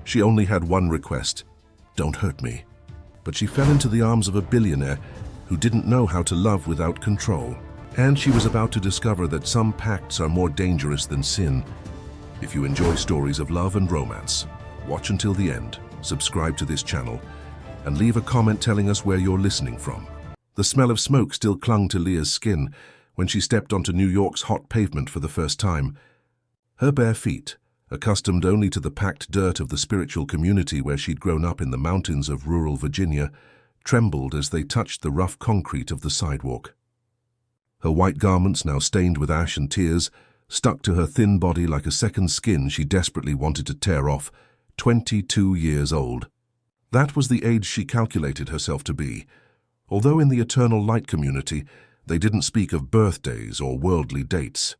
She only had one request: don't hurt me. But she fell into the arms of a billionaire who didn't know how to love without control. And she was about to discover that some pacts are more dangerous than sin. If you enjoy stories of love and romance, watch until the end, subscribe to this channel, and leave a comment telling us where you're listening from. The smell of smoke still clung to Leah's skin when she stepped onto New York's hot pavement for the first time. Her bare feet, accustomed only to the packed dirt of the spiritual community where she'd grown up in the mountains of rural Virginia, trembled as they touched the rough concrete of the sidewalk. Her white garments, now stained with ash and tears, stuck to her thin body like a second skin she desperately wanted to tear off. 22 years old. That was the age she calculated herself to be, although in the Eternal Light community they didn't speak of birthdays or worldly dates.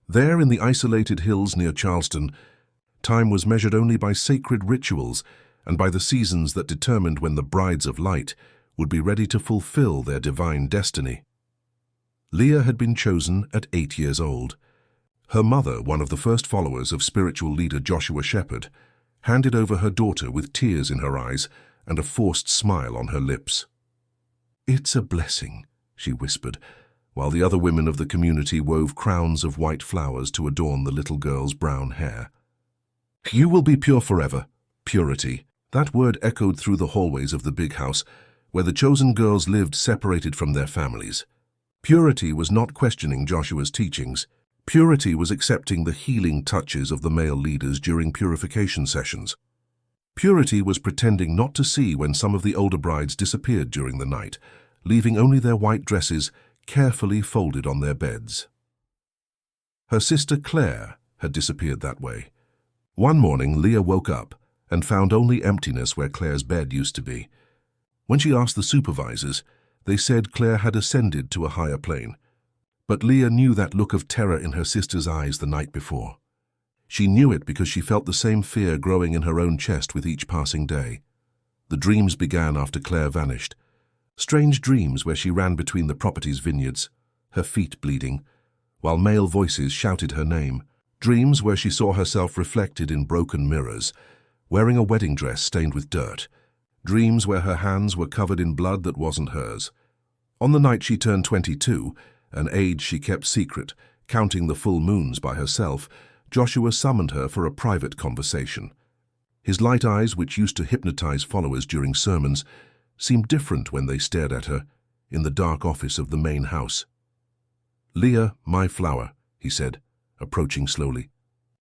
There in the isolated hills near Charleston, time was measured only by sacred rituals and by the seasons that determined when the brides of light would be ready to fulfill their divine destiny. Leah had been chosen at 8 years old. Her mother, one of the first followers of spiritual leader Joshua Shepherd, handed over her daughter with tears in her eyes and a forced smile on her lips. "It's a blessing," she whispered, while the other women of the community wove crowns of white flowers to adorn the little girl's brown hair. "You will be pure forever." Purity. That word echoed through the hallways of the big house, where the chosen girls lived separated from their families. Purity was not questioning Joshua's teachings. Purity was accepting the healing touches of the male leaders during purification sessions. Purity was pretending not to see when some of the older brides disappeared during the night, leaving only their white dresses carefully folded on their beds. Her sister Claire had disappeared that way. One morning, Leah woke up and found only emptiness where Claire's bed used to be. When she asked the supervisors, they said Claire had ascended to a higher plane. But Leah knew that look of terror in her sister's eyes the night before. She knew it because she felt the same fear growing in her own chest with each passing day. The dreams began after Claire vanished. Strange dreams where she ran between the property's vineyards, her feet bleeding, while male voices shouted her name. Dreams where she saw herself reflected in broken mirrors, wearing a wedding dress stained with dirt. Dreams where her hands were covered in blood that wasn't hers. On the night she turned 22, an age she kept secret, counting the full moons by herself, Joshua summoned her for a private conversation. His light eyes, which used to hypnotize followers during sermons, seemed different when they stared at her in the dark office of the main house. "Leah, my flower," he said, approaching slowly.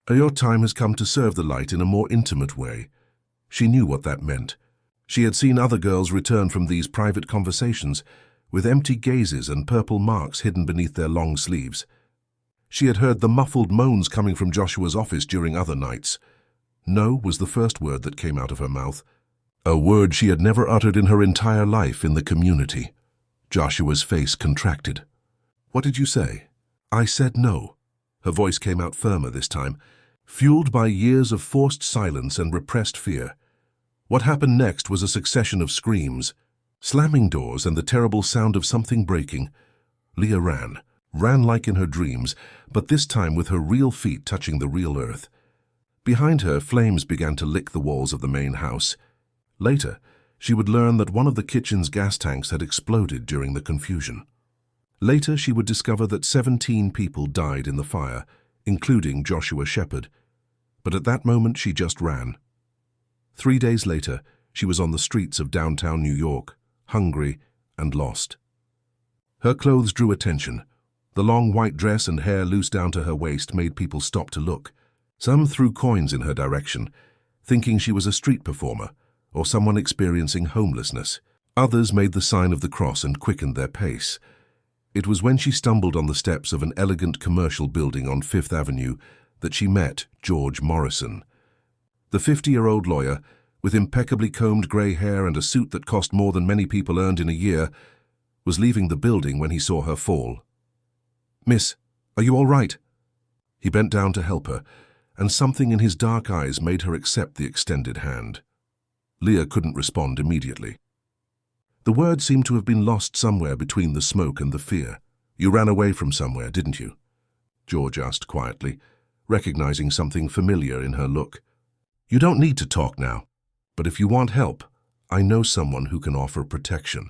"Your time has come to serve the light in a more intimate way." She knew what that meant. She had seen other girls return from these private conversations with empty gazes and purple marks hidden beneath their long sleeves. She had heard the muffled moans coming from Joshua's office during other nights. No was the first word that came out of her mouth, a word she had never uttered in her entire life in the community. Joshua's face contracted. "What did you say?" "I said no." Her voice came out firmer this time, fueled by years of forced silence and repressed fear. What happened next was a succession of screams, slamming doors, and the terrible sound of something breaking. Leah ran like in her dreams, but this time with her real feet touching the real earth. Behind her, flames began to lick the walls of the main house. Later, she would learn that one of the kitchen's gas tanks had exploded during the confusion. Later, she would discover that 17 people died in the fire, including Joshua Shepherd. But at that moment, she just ran. 3 days later, she was on the streets of downtown New York, hungry and lost. Her clothes drew attention. The long white dress and hair loose down to her waist made people stop to look. Some threw coins in her direction, thinking she was a street performer or someone experiencing homelessness. Others made the sign of the cross and quickened their pace. It was when she stumbled on the steps of an elegant commercial building on Fifth Avenue that she met George Morrison. The 50-year-old lawyer, with impeccably combed gray hair and a suit that cost more than many people earned in a year, was leaving the building when he saw her fall. "Miss, are you all right?" He bent down to help her, and something in his dark eyes made her accept the extended hand. Leah couldn't respond immediately. The words seemed to have been lost somewhere between the smoke and the fear. "You ran away from somewhere, didn't you?" George asked quietly, recognizing something familiar in her look. You don't need to talk now, but if you want help, I know someone who can offer protection.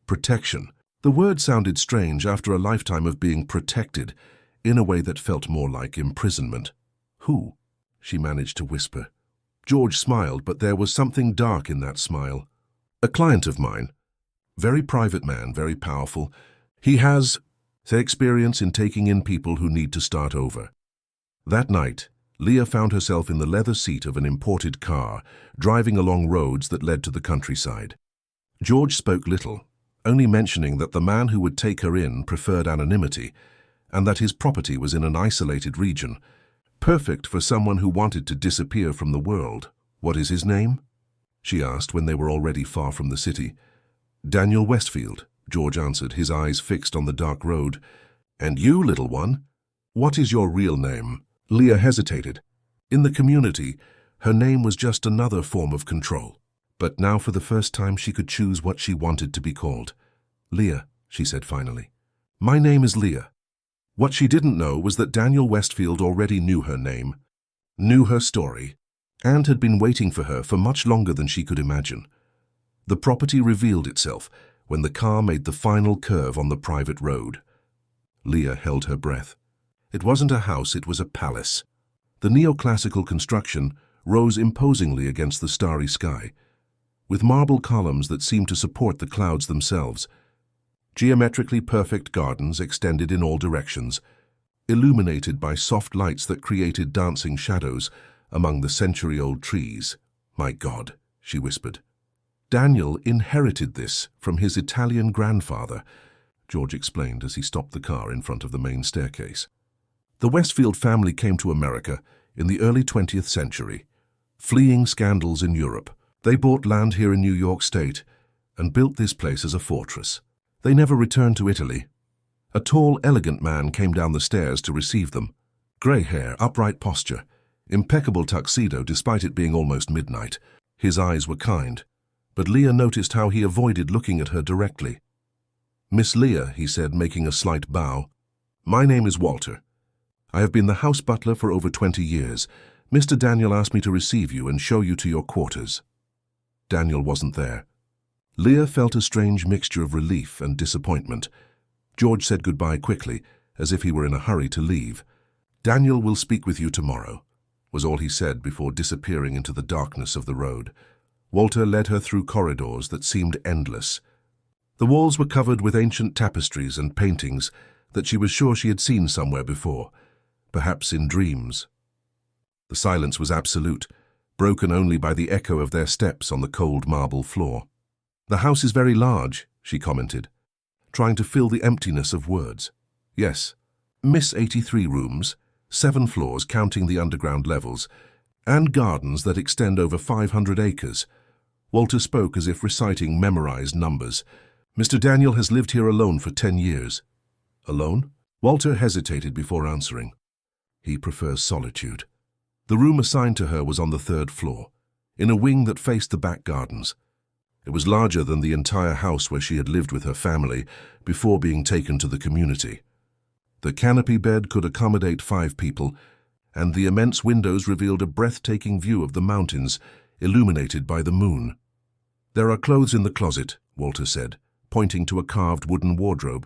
Protection. The word sounded strange after a lifetime of being protected, in a way that felt more like imprisonment. Who? She managed to whisper. George smiled, but there was something dark in that smile. A client of mine. Very private man, very powerful. He has experience in taking in people who need to start over. That night, Leah found herself in the leather seat of an imported car, driving along roads that led to the countryside. George spoke little, only mentioning that the man who would take her in preferred anonymity, and that his property was in an isolated region, perfect for someone who wanted to disappear from the world. What is his name? She asked when they were already far from the city. Daniel Westfield, George answered, his eyes fixed on the dark road. And you, little one? What is your real name? Leah hesitated. In the community, her name was just another form of control. But now for the first time she could choose what she wanted to be called. Leah, she said finally. My name is Leah. What she didn't know was that Daniel Westfield already knew her name, knew her story, and had been waiting for her for much longer than she could imagine. The property revealed itself when the car made the final curve on the private road. Leah held her breath. It wasn't a house, it was a palace. The neoclassical construction rose imposingly against the starry sky, with marble columns that seemed to support the clouds themselves. Geometrically perfect gardens extended in all directions, illuminated by soft lights that created dancing shadows among the century-old trees. My God, she whispered. Daniel inherited this from his Italian grandfather, George explained as he stopped the car in front of the main staircase. The Westfield family came to America in the early 20th century, fleeing scandals in Europe. They bought land here in New York State and built this place as a fortress. They never returned to Italy. A tall, elegant man came down the stairs to receive them. Grey hair, upright posture, impeccable tuxedo despite it being almost midnight. His eyes were kind, but Leah noticed how he avoided looking at her directly. Miss Leah, he said, making a slight bow. My name is Walter. I have been the house butler for over 20 years. Mr. Daniel asked me to receive you and show you to your quarters. Daniel wasn't there. Leah felt a strange mixture of relief and disappointment. George said goodbye quickly, as if he were in a hurry to leave. Daniel will speak with you tomorrow, was all he said before disappearing into the darkness of the road. Walter led her through corridors that seemed endless. The walls were covered with ancient tapestries and paintings that she was sure she had seen somewhere before, perhaps in dreams. The silence was absolute, broken only by the echo of their steps on the cold marble floor. The house is very large, she commented, trying to fill the emptiness of words. Yes, Miss 83 rooms, 7 floors counting the underground levels, and gardens that extend over 500 acres. Walter spoke as if reciting memorized numbers. Mr. Daniel has lived here alone for 10 years. Alone? Walter hesitated before answering. He prefers solitude. The room assigned to her was on the 3rd floor, in a wing that faced the back gardens. It was larger than the entire house where she had lived with her family before being taken to the community. The canopy bed could accommodate 5 people, and the immense windows revealed a breathtaking view of the mountains, illuminated by the moon. There are clothes in the closet, Walter said, pointing to a carved wooden wardrobe.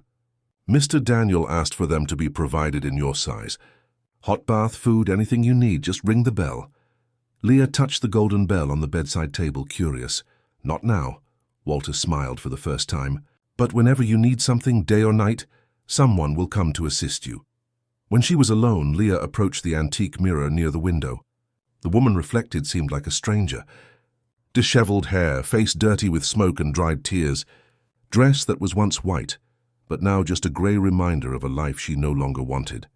Mr. Daniel asked for them to be provided in your size. Hot bath, food, anything you need, just ring the bell. Leah touched the golden bell on the bedside table, curious. Not now, Walter smiled for the first time, but whenever you need something, day or night, someone will come to assist you. When she was alone, Leah approached the antique mirror near the window. The woman reflected seemed like a stranger. Disheveled hair, face dirty with smoke and dried tears, dress that was once white, but now just a grey reminder of a life she no longer wanted.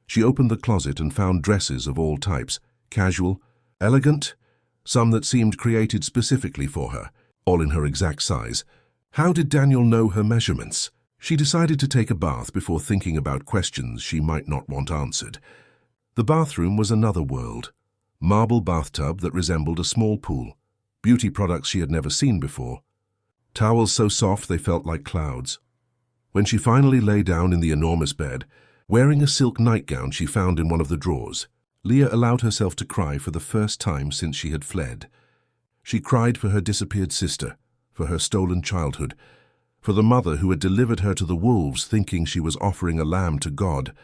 She opened the closet and found dresses of all types, casual, elegant, some that seemed created specifically for her, all in her exact size. How did Daniel know her measurements? She decided to take a bath before thinking about questions she might not want answered. The bathroom was another world. Marble bathtub that resembled a small pool. Beauty products she had never seen before. Towels so soft they felt like clouds. When she finally lay down in the enormous bed, wearing a silk nightgown she found in one of the drawers, Leah allowed herself to cry for the first time since she had fled. She cried for her disappeared sister, for her stolen childhood, for the mother who had delivered her to the wolves thinking she was offering a lamb to God.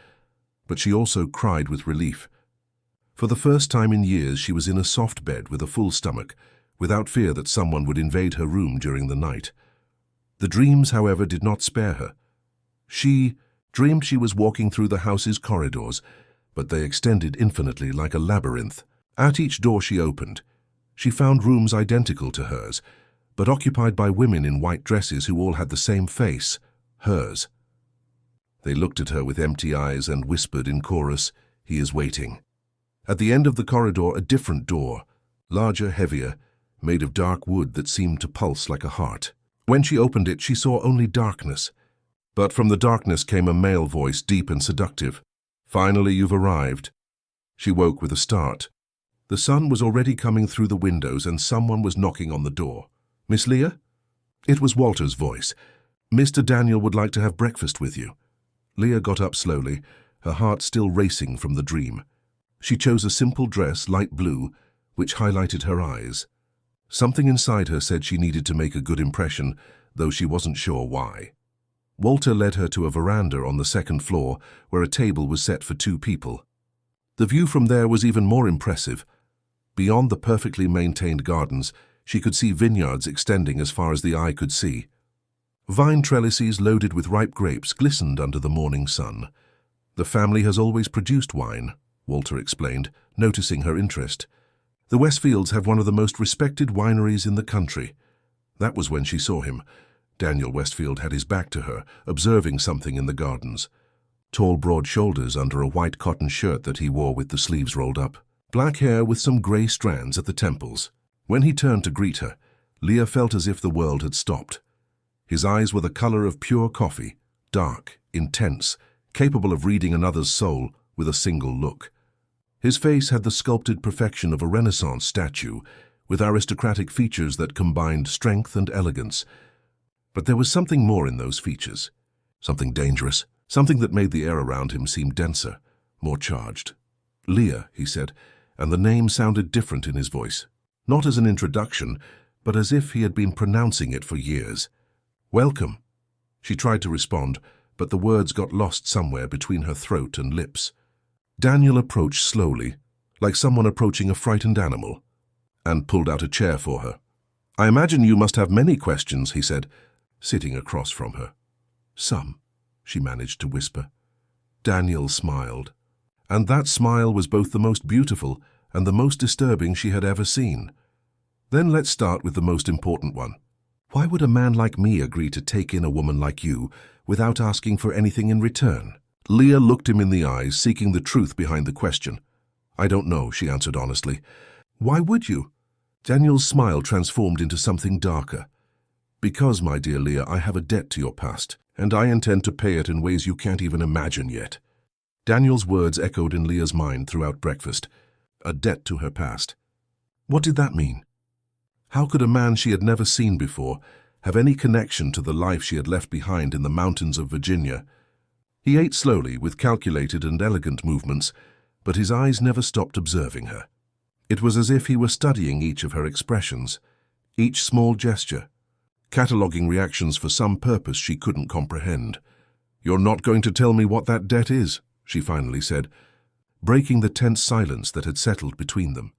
But she also cried with relief. For the first time in years she was in a soft bed with a full stomach, without fear that someone would invade her room during the night. The dreams, however, did not spare her. She dreamed she was walking through the house's corridors, but they extended infinitely like a labyrinth. At each door she opened, she found rooms identical to hers, but occupied by women in white dresses who all had the same face, hers. They looked at her with empty eyes and whispered in chorus, "He is waiting." At the end of the corridor, a different door, larger, heavier, made of dark wood that seemed to pulse like a heart. When she opened it, she saw only darkness. But from the darkness came a male voice, deep and seductive. "Finally, you've arrived." She woke with a start. The sun was already coming through the windows and someone was knocking on the door. "Miss Leah?" It was Walter's voice. "Mr. Daniel would like to have breakfast with you." Leah got up slowly, her heart still racing from the dream. She chose a simple dress, light blue, which highlighted her eyes. Something inside her said she needed to make a good impression, though she wasn't sure why. Walter led her to a veranda on the second floor, where a table was set for 2 people. The view from there was even more impressive. Beyond the perfectly maintained gardens, she could see vineyards extending as far as the eye could see. Vine trellises loaded with ripe grapes glistened under the morning sun. "The family has always produced wine," Walter explained, noticing her interest. "The Westfields have one of the most respected wineries in the country." That was when she saw him. Daniel Westfield had his back to her, observing something in the gardens. Tall, broad shoulders under a white cotton shirt that he wore with the sleeves rolled up. Black hair with some grey strands at the temples. When he turned to greet her, Leah felt as if the world had stopped. His eyes were the colour of pure coffee, dark, intense, capable of reading another's soul with a single look. His face had the sculpted perfection of a Renaissance statue, with aristocratic features that combined strength and elegance. But there was something more in those features, something dangerous, something that made the air around him seem denser, more charged. "Leah," he said, and the name sounded different in his voice, not as an introduction, but as if he had been pronouncing it for years. "Welcome." She tried to respond, but the words got lost somewhere between her throat and lips. Daniel approached slowly, like someone approaching a frightened animal, and pulled out a chair for her. "I imagine you must have many questions," he said, sitting across from her. "Some," she managed to whisper. Daniel smiled, and that smile was both the most beautiful and the most disturbing she had ever seen. "Then let's start with the most important one. Why would a man like me agree to take in a woman like you without asking for anything in return?" Leah looked him in the eyes, seeking the truth behind the question. "I don't know," she answered honestly. "Why would you?" Daniel's smile transformed into something darker. "Because, my dear Leah, I have a debt to your past, and I intend to pay it in ways you can't even imagine yet." Daniel's words echoed in Leah's mind throughout breakfast. A debt to her past. What did that mean? How could a man she had never seen before have any connection to the life she had left behind in the mountains of Virginia? He ate slowly, with calculated and elegant movements, but his eyes never stopped observing her. It was as if he were studying each of her expressions, each small gesture, cataloguing reactions for some purpose she couldn't comprehend. "You're not going to tell me what that debt is," she finally said, breaking the tense silence that had settled between them.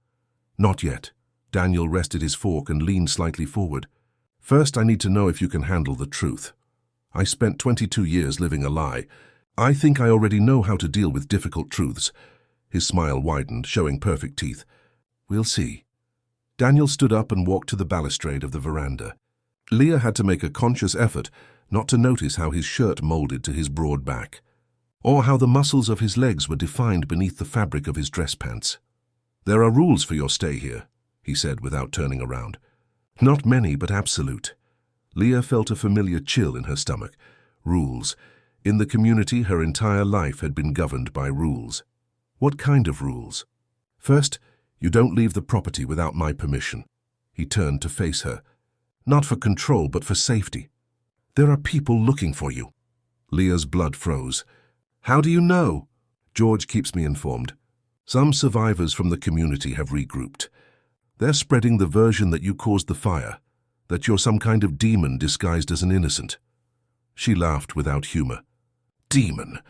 "Not yet." Daniel rested his fork and leaned slightly forward. "First, I need to know if you can handle the truth. I spent 22 years living a lie. I think I already know how to deal with difficult truths." His smile widened, showing perfect teeth. "We'll see." Daniel stood up and walked to the balustrade of the veranda. Leah had to make a conscious effort not to notice how his shirt molded to his broad back, or how the muscles of his legs were defined beneath the fabric of his dress pants. "There are rules for your stay here," he said without turning around. "Not many, but absolute." Leah felt a familiar chill in her stomach. Rules. In the community, her entire life had been governed by rules. What kind of rules? "First, you don't leave the property without my permission." He turned to face her. "Not for control, but for safety. There are people looking for you." Leah's blood froze. "How do you know?" "George keeps me informed." Some survivors from the community have regrouped. They're spreading the version that you caused the fire, that you're some kind of demon disguised as an innocent. She laughed without humor. Demon?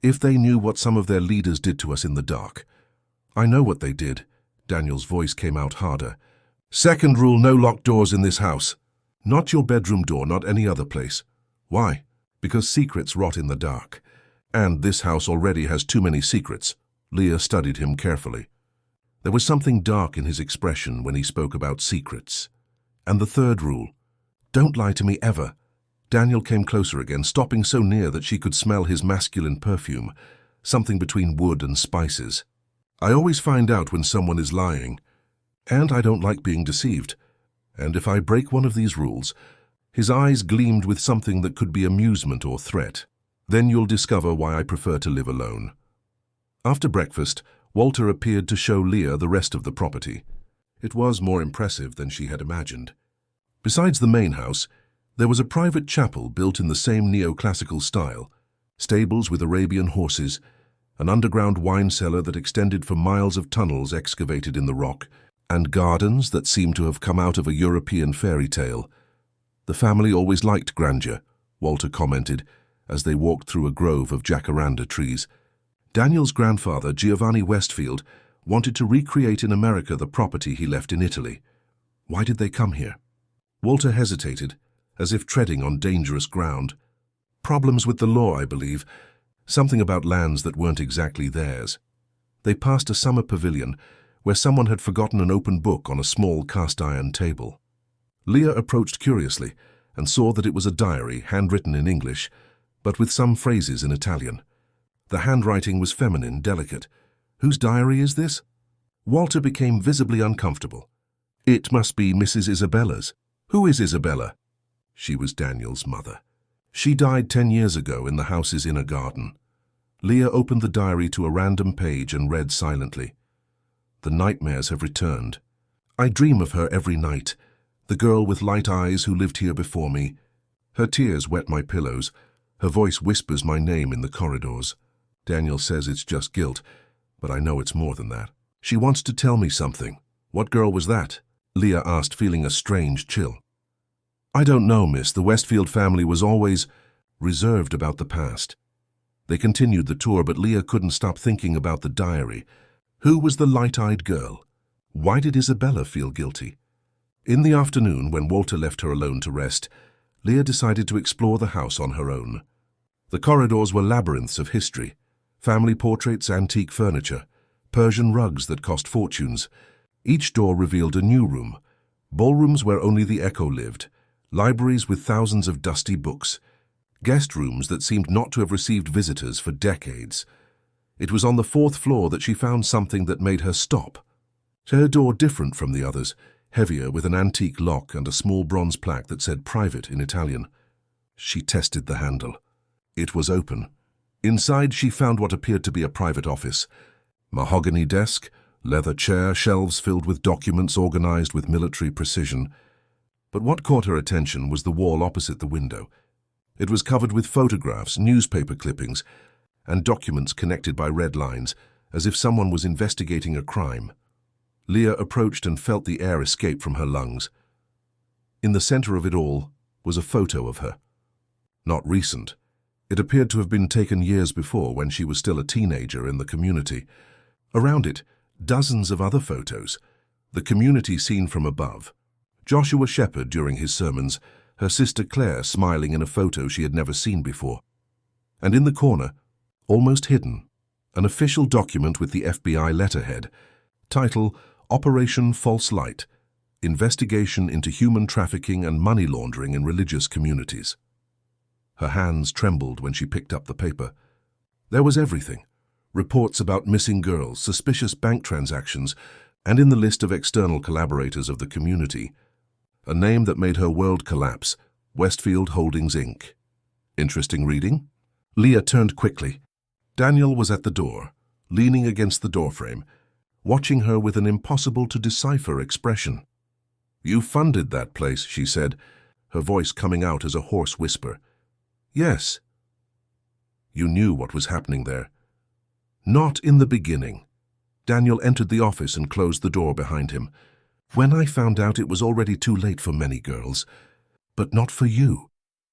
If they knew what some of their leaders did to us in the dark. I know what they did. Daniel's voice came out harder. Second rule, no locked doors in this house. Not your bedroom door, not any other place. Why? Because secrets rot in the dark. And this house already has too many secrets. Leah studied him carefully. There was something dark in his expression when he spoke about secrets. And the third rule, don't lie to me ever. Daniel came closer again, stopping so near that she could smell his masculine perfume, something between wood and spices. I always find out when someone is lying, and I don't like being deceived. And if I break one of these rules, his eyes gleamed with something that could be amusement or threat. Then you'll discover why I prefer to live alone. After breakfast, Walter appeared to show Leah the rest of the property. It was more impressive than she had imagined. Besides the main house, there was a private chapel built in the same neoclassical style, stables with Arabian horses, an underground wine cellar that extended for miles of tunnels excavated in the rock, and gardens that seemed to have come out of a European fairy tale. The family always liked grandeur, Walter commented, as they walked through a grove of jacaranda trees. Daniel's grandfather, Giovanni Westfield, wanted to recreate in America the property he left in Italy. Why did they come here? Walter hesitated, as if treading on dangerous ground. Problems with the law, I believe. Something about lands that weren't exactly theirs. They passed a summer pavilion, where someone had forgotten an open book on a small cast-iron table. Leah approached curiously and saw that it was a diary, handwritten in English, but with some phrases in Italian. The handwriting was feminine, delicate. Whose diary is this? Walter became visibly uncomfortable. It must be Mrs. Isabella's. Who is Isabella? She was Daniel's mother. She died 10 years ago in the house's inner garden. Leah opened the diary to a random page and read silently. The nightmares have returned. I dream of her every night, the girl with light eyes who lived here before me. Her tears wet my pillows. Her voice whispers my name in the corridors. Daniel says it's just guilt, but I know it's more than that. She wants to tell me something. What girl was that? Leah asked, feeling a strange chill. I don't know, miss. The Westfield family was always reserved about the past. They continued the tour, but Leah couldn't stop thinking about the diary. Who was the light-eyed girl? Why did Isabella feel guilty? In the afternoon, when Walter left her alone to rest, Leah decided to explore the house on her own. The corridors were labyrinths of history, family portraits, antique furniture, Persian rugs that cost fortunes. Each door revealed a new room, ballrooms where only the echo lived, libraries with thousands of dusty books, guest rooms that seemed not to have received visitors for decades. It was on the 4th floor that she found something that made her stop. Her door different from the others, heavier with an antique lock and a small bronze plaque that said private in Italian. She tested the handle. It was open. Inside she found what appeared to be a private office. Mahogany desk, leather chair, shelves filled with documents organized with military precision. But what caught her attention was the wall opposite the window. It was covered with photographs, newspaper clippings, and documents connected by red lines, as if someone was investigating a crime. Leah approached and felt the air escape from her lungs. In the center of it all was a photo of her. Not recent. It appeared to have been taken years before, when she was still a teenager in the community. Around it, dozens of other photos. The community seen from above. Joshua Shepherd during his sermons, her sister Claire smiling in a photo she had never seen before. And in the corner, almost hidden, an official document with the FBI letterhead, title Operation False Light, Investigation into Human Trafficking and Money Laundering in Religious Communities. Her hands trembled when she picked up the paper. There was everything. Reports about missing girls, suspicious bank transactions, and in the list of external collaborators of the community, a name that made her world collapse, Westfield Holdings, Inc. Interesting reading? Leah turned quickly. Daniel was at the door, leaning against the doorframe, watching her with an impossible-to-decipher expression. You funded that place, she said, her voice coming out as a hoarse whisper. Yes. You knew what was happening there. Not in the beginning. Daniel entered the office and closed the door behind him. When I found out, it was already too late for many girls. But not for you.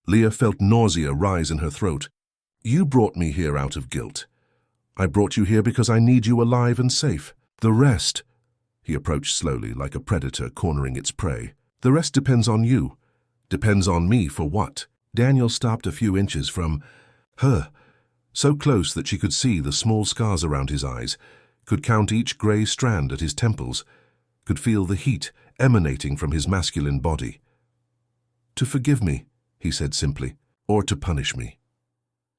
Leah felt nausea rise in her throat. You brought me here out of guilt. I brought you here because I need you alive and safe. The rest, he approached slowly like a predator cornering its prey. The rest depends on you. Depends on me for what? Daniel stopped a few inches from her, so close that she could see the small scars around his eyes, could count each grey strand at his temples, could feel the heat emanating from his masculine body. To forgive me, he said simply, or to punish me.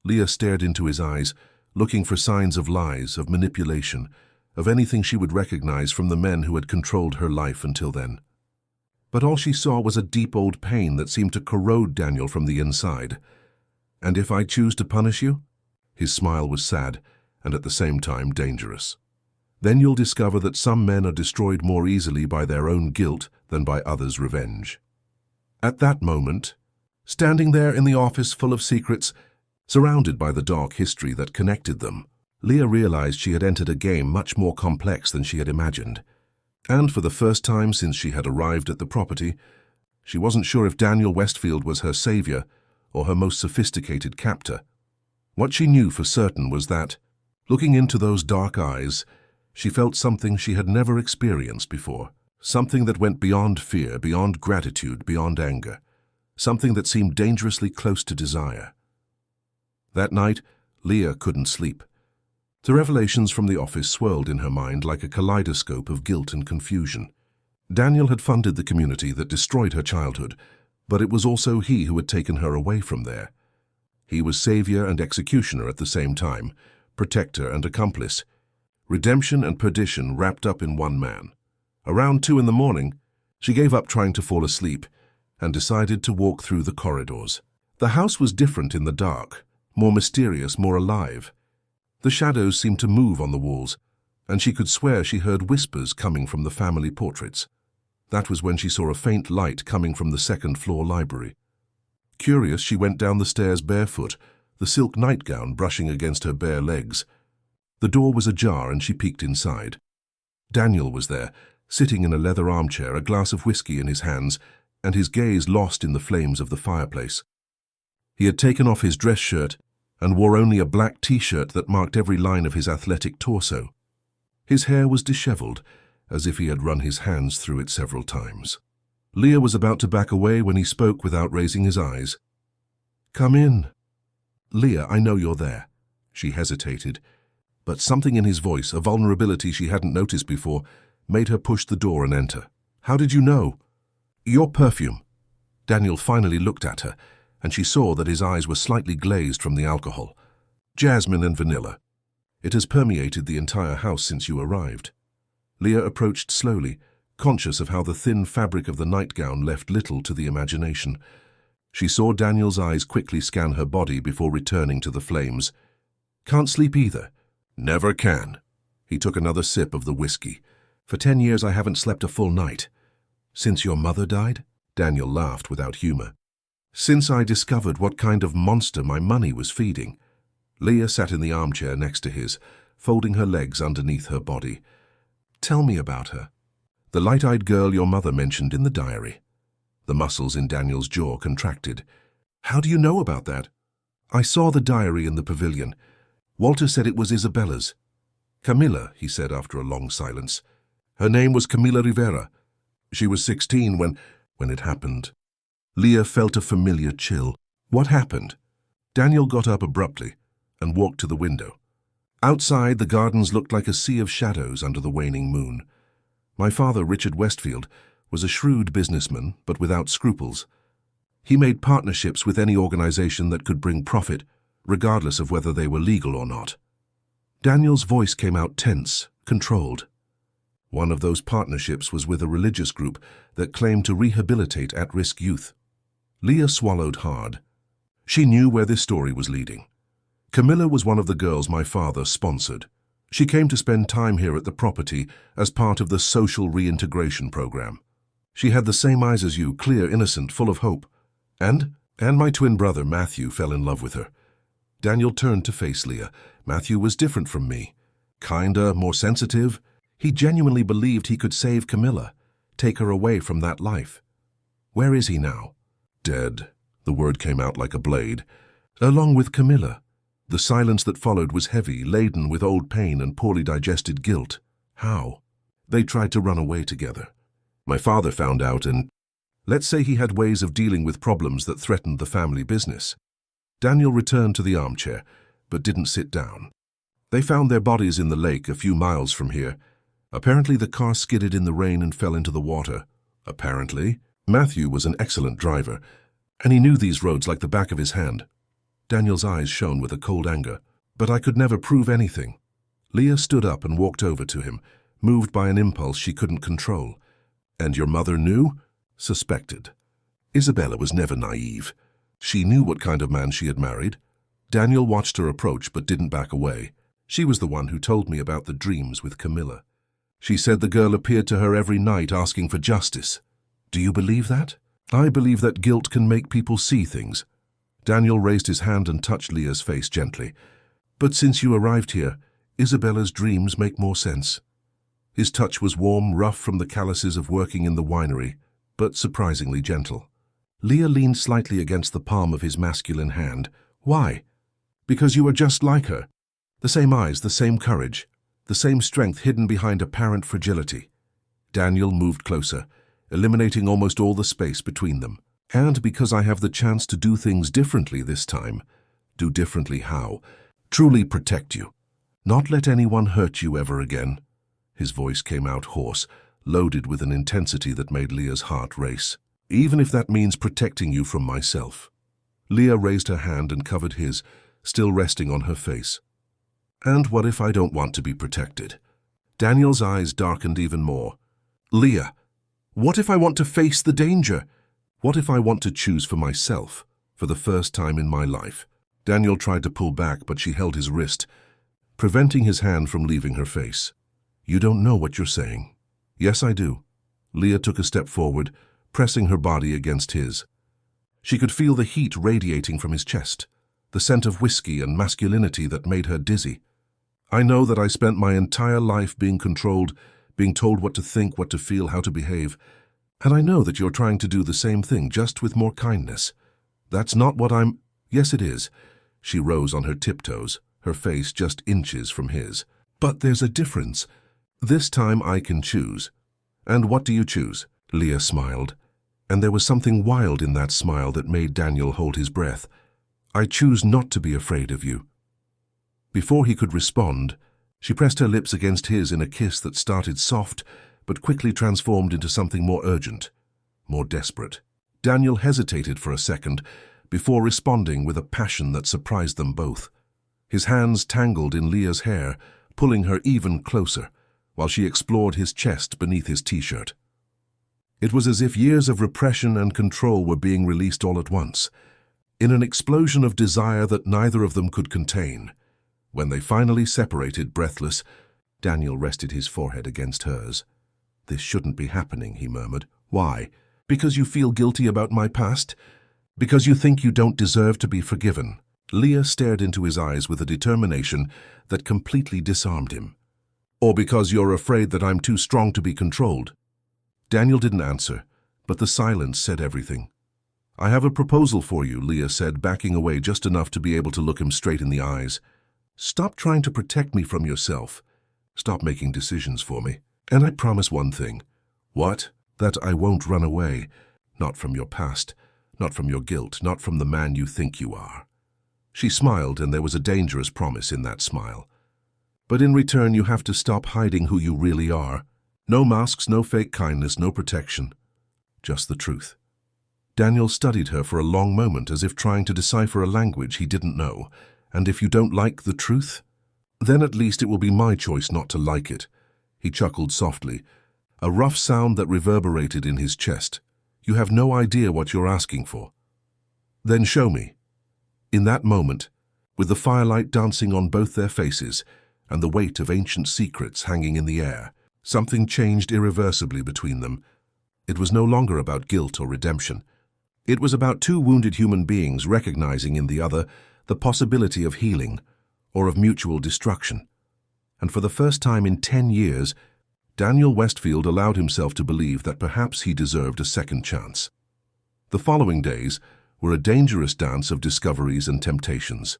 Leah stared into his eyes, looking for signs of lies, of manipulation, of anything she would recognize from the men who had controlled her life until then. But all she saw was a deep old pain that seemed to corrode Daniel from the inside. And if I choose to punish you? His smile was sad, and at the same time dangerous. Then you'll discover that some men are destroyed more easily by their own guilt than by others' revenge. At that moment, standing there in the office full of secrets, surrounded by the dark history that connected them, Leah realized she had entered a game much more complex than she had imagined. And for the first time since she had arrived at the property, she wasn't sure if Daniel Westfield was her savior or her most sophisticated captor. What she knew for certain was that, looking into those dark eyes, she felt something she had never experienced before, something that went beyond fear, beyond gratitude, beyond anger, something that seemed dangerously close to desire. That night, Leah couldn't sleep. The revelations from the office swirled in her mind like a kaleidoscope of guilt and confusion. Daniel had funded the community that destroyed her childhood, but it was also he who had taken her away from there. He was savior and executioner at the same time, protector and accomplice. Redemption and perdition wrapped up in one man. Around 2 in the morning, she gave up trying to fall asleep and decided to walk through the corridors. The house was different in the dark, more mysterious, more alive. The shadows seemed to move on the walls, and she could swear she heard whispers coming from the family portraits. That was when she saw a faint light coming from the second-floor library. Curious, she went down the stairs barefoot, the silk nightgown brushing against her bare legs. The door was ajar and she peeked inside. Daniel was there, sitting in a leather armchair, a glass of whiskey in his hands, and his gaze lost in the flames of the fireplace. He had taken off his dress shirt and wore only a black t-shirt that marked every line of his athletic torso. His hair was disheveled, as if he had run his hands through it several times. Leah was about to back away when he spoke without raising his eyes. "Come in." "Leah, I know you're there." She hesitated, but something in his voice, a vulnerability she hadn't noticed before, made her push the door and enter. "How did you know?" "Your perfume." Daniel finally looked at her, and she saw that his eyes were slightly glazed from the alcohol. "Jasmine and vanilla. It has permeated the entire house since you arrived." Leah approached slowly, conscious of how the thin fabric of the nightgown left little to the imagination. She saw Daniel's eyes quickly scan her body before returning to the flames. "Can't sleep either." "Never can." He took another sip of the whiskey. "For 10 years I haven't slept a full night." "Since your mother died?" Daniel laughed without humor. "Since I discovered what kind of monster my money was feeding." Leah sat in the armchair next to his, folding her legs underneath her body. "Tell me about her." "The light-eyed girl your mother mentioned in the diary." The muscles in Daniel's jaw contracted. "How do you know about that?" "I saw the diary in the pavilion. Walter said it was Isabella's." "Camilla," he said after a long silence. "Her name was Camilla Rivera. She was 16 when it happened." Leah felt a familiar chill. What happened? Daniel got up abruptly and walked to the window. Outside, the gardens looked like a sea of shadows under the waning moon. My father, Richard Westfield, was a shrewd businessman, but without scruples. He made partnerships with any organization that could bring profit, regardless of whether they were legal or not. Daniel's voice came out tense, controlled. One of those partnerships was with a religious group that claimed to rehabilitate at-risk youth. Leah swallowed hard. She knew where this story was leading. Camilla was one of the girls my father sponsored. She came to spend time here at the property as part of the social reintegration program. She had the same eyes as you, clear, innocent, full of hope. And my twin brother, Matthew, fell in love with her. Daniel turned to face Leah. "Matthew was different from me. kinder, more sensitive. He genuinely believed he could save Camilla, take her away from that life. Where is he now? Dead. The word came out like a blade. Along with Camilla. The silence that followed was heavy, laden with old pain and poorly digested guilt. How? They tried to run away together. My father found out and, let's say he had ways of dealing with problems that threatened the family business. Daniel returned to the armchair, but didn't sit down. They found their bodies in the lake a few miles from here. Apparently the car skidded in the rain and fell into the water. Apparently. Matthew was an excellent driver, and he knew these roads like the back of his hand. Daniel's eyes shone with a cold anger. But I could never prove anything. Leah stood up and walked over to him, moved by an impulse she couldn't control. And your mother knew? Suspected. Isabella was never naive. She knew what kind of man she had married. Daniel watched her approach but didn't back away. She was the one who told me about the dreams with Camilla. She said the girl appeared to her every night asking for justice. Do you believe that? I believe that guilt can make people see things. Daniel raised his hand and touched Leah's face gently. But since you arrived here, Isabella's dreams make more sense. His touch was warm, rough from the calluses of working in the winery, but surprisingly gentle. Leah leaned slightly against the palm of his masculine hand. Why? Because you are just like her. The same eyes, the same courage, the same strength hidden behind apparent fragility. Daniel moved closer, eliminating almost all the space between them. And because I have the chance to do things differently this time. Do differently how? Truly protect you. Not let anyone hurt you ever again. His voice came out hoarse, loaded with an intensity that made Leah's heart race. Even if that means protecting you from myself. Leah raised her hand and covered his, still resting on her face. And what if I don't want to be protected? Daniel's eyes darkened even more. Leah, what if I want to face the danger? What if I want to choose for myself, for the first time in my life? Daniel tried to pull back, but she held his wrist, preventing his hand from leaving her face. You don't know what you're saying. Yes, I do. Leah took a step forward, pressing her body against his. She could feel the heat radiating from his chest, the scent of whiskey and masculinity that made her dizzy. I know that I spent my entire life being controlled, being told what to think, what to feel, how to behave. And I know that you're trying to do the same thing, just with more kindness. That's not what I'm... Yes, it is. She rose on her tiptoes, her face just inches from his. But there's a difference. This time I can choose. And what do you choose? Leah smiled. And there was something wild in that smile that made Daniel hold his breath. I choose not to be afraid of you. Before he could respond, she pressed her lips against his in a kiss that started soft, but quickly transformed into something more urgent, more desperate. Daniel hesitated for a second before responding with a passion that surprised them both. His hands tangled in Leah's hair, pulling her even closer, while she explored his chest beneath his t-shirt. It was as if years of repression and control were being released all at once, in an explosion of desire that neither of them could contain. When they finally separated, breathless, Daniel rested his forehead against hers. This shouldn't be happening, he murmured. Why? Because you feel guilty about my past? Because you think you don't deserve to be forgiven? Leah stared into his eyes with a determination that completely disarmed him. Or because you're afraid that I'm too strong to be controlled? Daniel didn't answer, but the silence said everything. I have a proposal for you, Leah said, backing away just enough to be able to look him straight in the eyes. Stop trying to protect me from yourself. Stop making decisions for me. And I promise one thing. What? That I won't run away. Not from your past, not from your guilt, not from the man you think you are. She smiled, and there was a dangerous promise in that smile. But in return, you have to stop hiding who you really are. No masks, no fake kindness, no protection. Just the truth. Daniel studied her for a long moment as if trying to decipher a language he didn't know. And if you don't like the truth, then at least it will be my choice not to like it. He chuckled softly, a rough sound that reverberated in his chest. You have no idea what you're asking for. Then show me. In that moment, with the firelight dancing on both their faces and the weight of ancient secrets hanging in the air, something changed irreversibly between them. It was no longer about guilt or redemption. It was about two wounded human beings recognizing in the other the possibility of healing or of mutual destruction. and for the first time in 10 years, Daniel Westfield allowed himself to believe that perhaps he deserved a second chance. The following days were a dangerous dance of discoveries and temptations.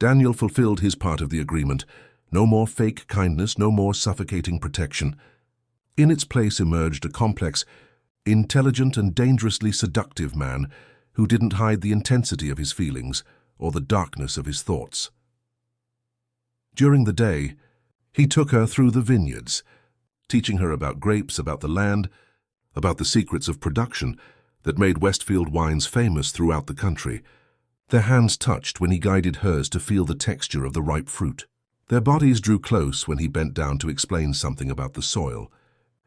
Daniel fulfilled his part of the agreement. No more fake kindness, no more suffocating protection. In its place emerged a complex, intelligent and dangerously seductive man who didn't hide the intensity of his feelings or the darkness of his thoughts. During the day, he took her through the vineyards, teaching her about grapes, about the land, about the secrets of production that made Westfield wines famous throughout the country. Their hands touched when he guided hers to feel the texture of the ripe fruit. Their bodies drew close when he bent down to explain something about the soil,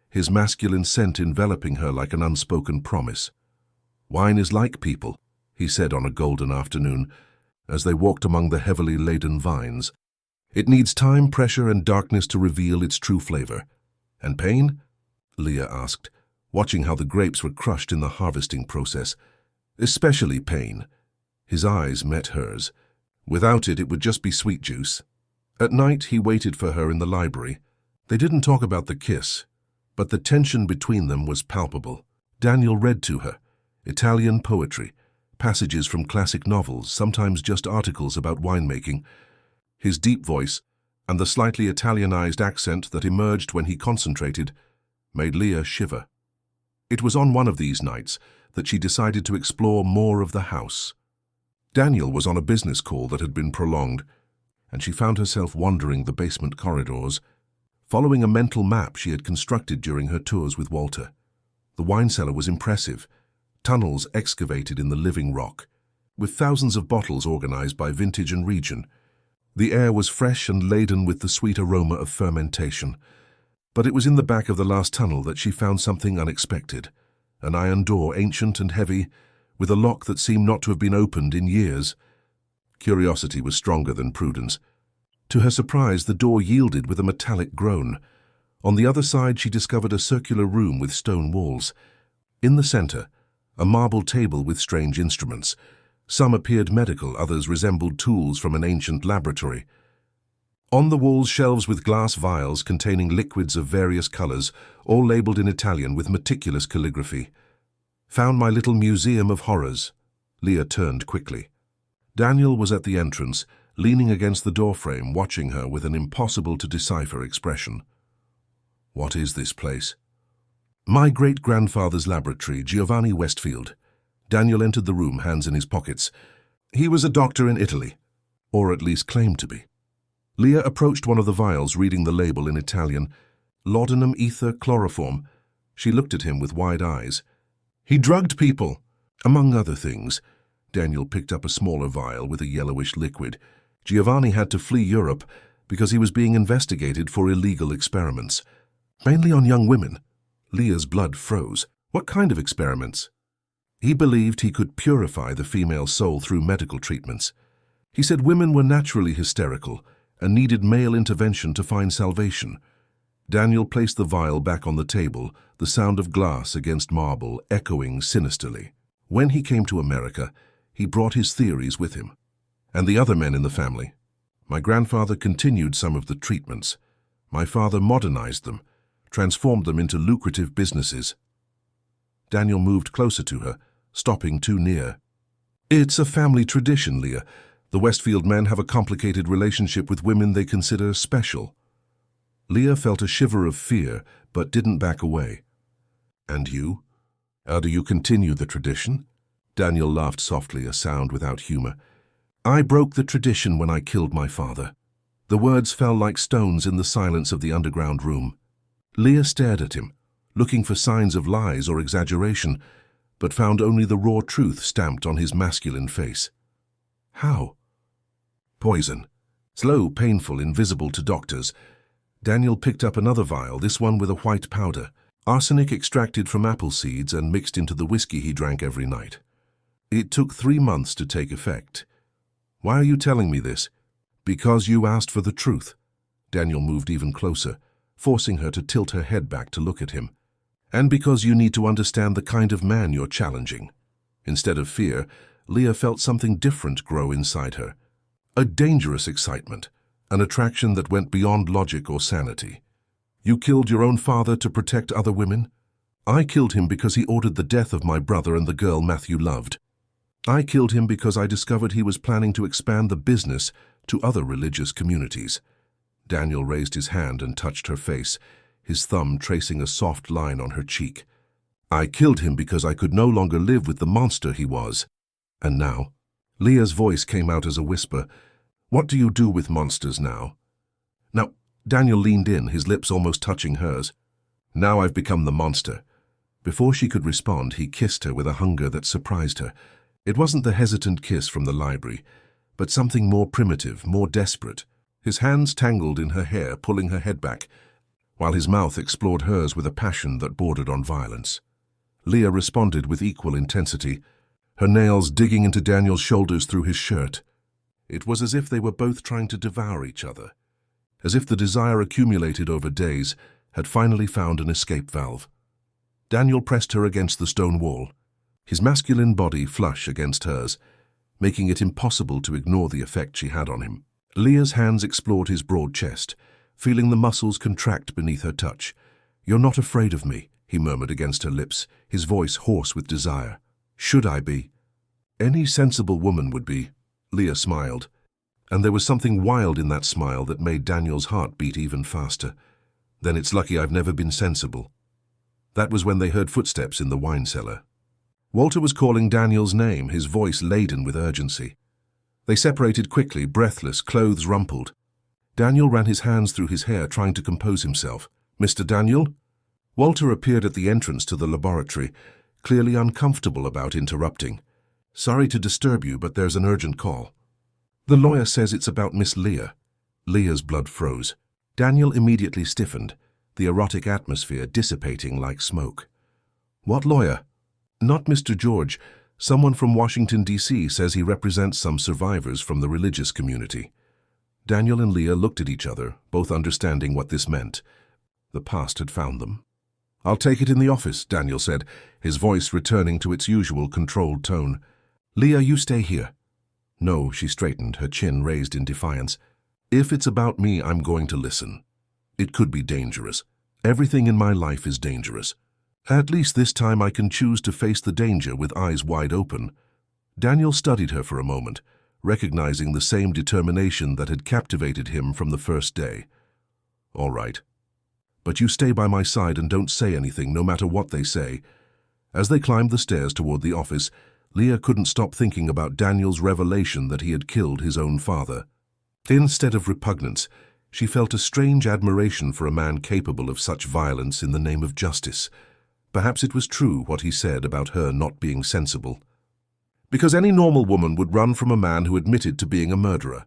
his masculine scent enveloping her like an unspoken promise. "Wine is like people," he said on a golden afternoon, as they walked among the heavily laden vines. "It needs time, pressure, and darkness to reveal its true flavor." "And pain?" Leah asked, watching how the grapes were crushed in the harvesting process. "Especially pain." His eyes met hers. Without it, it would just be sweet juice. At night, he waited for her in the library. They didn't talk about the kiss, but the tension between them was palpable. Daniel read to her, Italian poetry, passages from classic novels, sometimes just articles about winemaking. His deep voice, and the slightly Italianized accent that emerged when he concentrated, made Leah shiver. It was on one of these nights that she decided to explore more of the house. Daniel was on a business call that had been prolonged, and she found herself wandering the basement corridors, following a mental map she had constructed during her tours with Walter. The wine cellar was impressive, tunnels excavated in the living rock, with thousands of bottles organized by vintage and region. The air was fresh and laden with the sweet aroma of fermentation. But it was in the back of the last tunnel that she found something unexpected, an iron door, ancient and heavy, with a lock that seemed not to have been opened in years. Curiosity was stronger than prudence. To her surprise, the door yielded with a metallic groan. On the other side, she discovered a circular room with stone walls. In the center, a marble table with strange instruments. Some appeared medical, others resembled tools from an ancient laboratory. On the walls, shelves with glass vials containing liquids of various colors, all labeled in Italian with meticulous calligraphy. "Found my little museum of horrors." Leah turned quickly. Daniel was at the entrance, leaning against the doorframe, watching her with an impossible-to-decipher expression. "What is this place?" "My great-grandfather's laboratory, Giovanni Westfield." Daniel entered the room, hands in his pockets. "He was a doctor in Italy, or at least claimed to be." Leah approached one of the vials, reading the label in Italian. "Laudanum ether chloroform." She looked at him with wide eyes. "He drugged people." "Among other things." Daniel picked up a smaller vial with a yellowish liquid. "Giovanni had to flee Europe because he was being investigated for illegal experiments. Mainly on young women." Leah's blood froze. "What kind of experiments?" "He believed he could purify the female soul through medical treatments. He said women were naturally hysterical and needed male intervention to find salvation." Daniel placed the vial back on the table, the sound of glass against marble echoing sinisterly. "When he came to America, he brought his theories with him. And the other men in the family. My grandfather continued some of the treatments. My father modernized them, transformed them into lucrative businesses." Daniel moved closer to her, stopping too near. "It's a family tradition, Leah. The Westfield men have a complicated relationship with women they consider special." Leah felt a shiver of fear, but didn't back away. "And you? How do you continue the tradition?" Daniel laughed softly, a sound without humor. "I broke the tradition when I killed my father." The words fell like stones in the silence of the underground room. Leah stared at him, looking for signs of lies or exaggeration, but found only the raw truth stamped on his masculine face. "How?" "Poison. Slow, painful, invisible to doctors." Daniel picked up another vial, this one with a white powder. Arsenic extracted from apple seeds and mixed into the whiskey he drank every night. It took 3 months to take effect. "Why are you telling me this?" "Because you asked for the truth." Daniel moved even closer, forcing her to tilt her head back to look at him. "And because you need to understand the kind of man you're challenging." Instead of fear, Leah felt something different grow inside her. A dangerous excitement, an attraction that went beyond logic or sanity. You killed your own father to protect other women? I killed him because he ordered the death of my brother and the girl Matthew loved. I killed him because I discovered he was planning to expand the business to other religious communities. Daniel raised his hand and touched her face, his thumb tracing a soft line on her cheek. I killed him because I could no longer live with the monster he was. And now? Leah's voice came out as a whisper. What do you do with monsters now? Now, Daniel leaned in, his lips almost touching hers. Now I've become the monster. Before she could respond, he kissed her with a hunger that surprised her. It wasn't the hesitant kiss from the library, but something more primitive, more desperate. His hands tangled in her hair, pulling her head back, while his mouth explored hers with a passion that bordered on violence. Leah responded with equal intensity, her nails digging into Daniel's shoulders through his shirt. It was as if they were both trying to devour each other, as if the desire accumulated over days had finally found an escape valve. Daniel pressed her against the stone wall, his masculine body flush against hers, making it impossible to ignore the effect she had on him. Leah's hands explored his broad chest, feeling the muscles contract beneath her touch. "You're not afraid of me," he murmured against her lips, his voice hoarse with desire. "Should I be?" "Any sensible woman would be," Leah smiled, and there was something wild in that smile that made Daniel's heart beat even faster. "Then it's lucky I've never been sensible." That was when they heard footsteps in the wine cellar. Walter was calling Daniel's name, his voice laden with urgency. They separated quickly, breathless, clothes rumpled. Daniel ran his hands through his hair, trying to compose himself. "Mr. Daniel?" Walter appeared at the entrance to the laboratory, clearly uncomfortable about interrupting. "Sorry to disturb you, but there's an urgent call." "The lawyer says it's about Miss Leah." Leah's blood froze. Daniel immediately stiffened, the erotic atmosphere dissipating like smoke. "What lawyer?" "Not Mr. George. Someone from Washington, D.C. says he represents some survivors from the religious community." Daniel and Leah looked at each other, both understanding what this meant. The past had found them. "I'll take it in the office," Daniel said, his voice returning to its usual controlled tone. "Leah, you stay here." "No," she straightened, her chin raised in defiance. "If it's about me, I'm going to listen. It could be dangerous. Everything in my life is dangerous. At least this time I can choose to face the danger with eyes wide open." Daniel studied her for a moment, recognizing the same determination that had captivated him from the first day. "All right. But you stay by my side and don't say anything, no matter what they say." As they climbed the stairs toward the office, Leah couldn't stop thinking about Daniel's revelation that he had killed his own father. Instead of repugnance, she felt a strange admiration for a man capable of such violence in the name of justice. Perhaps it was true what he said about her not being sensible. Because any normal woman would run from a man who admitted to being a murderer.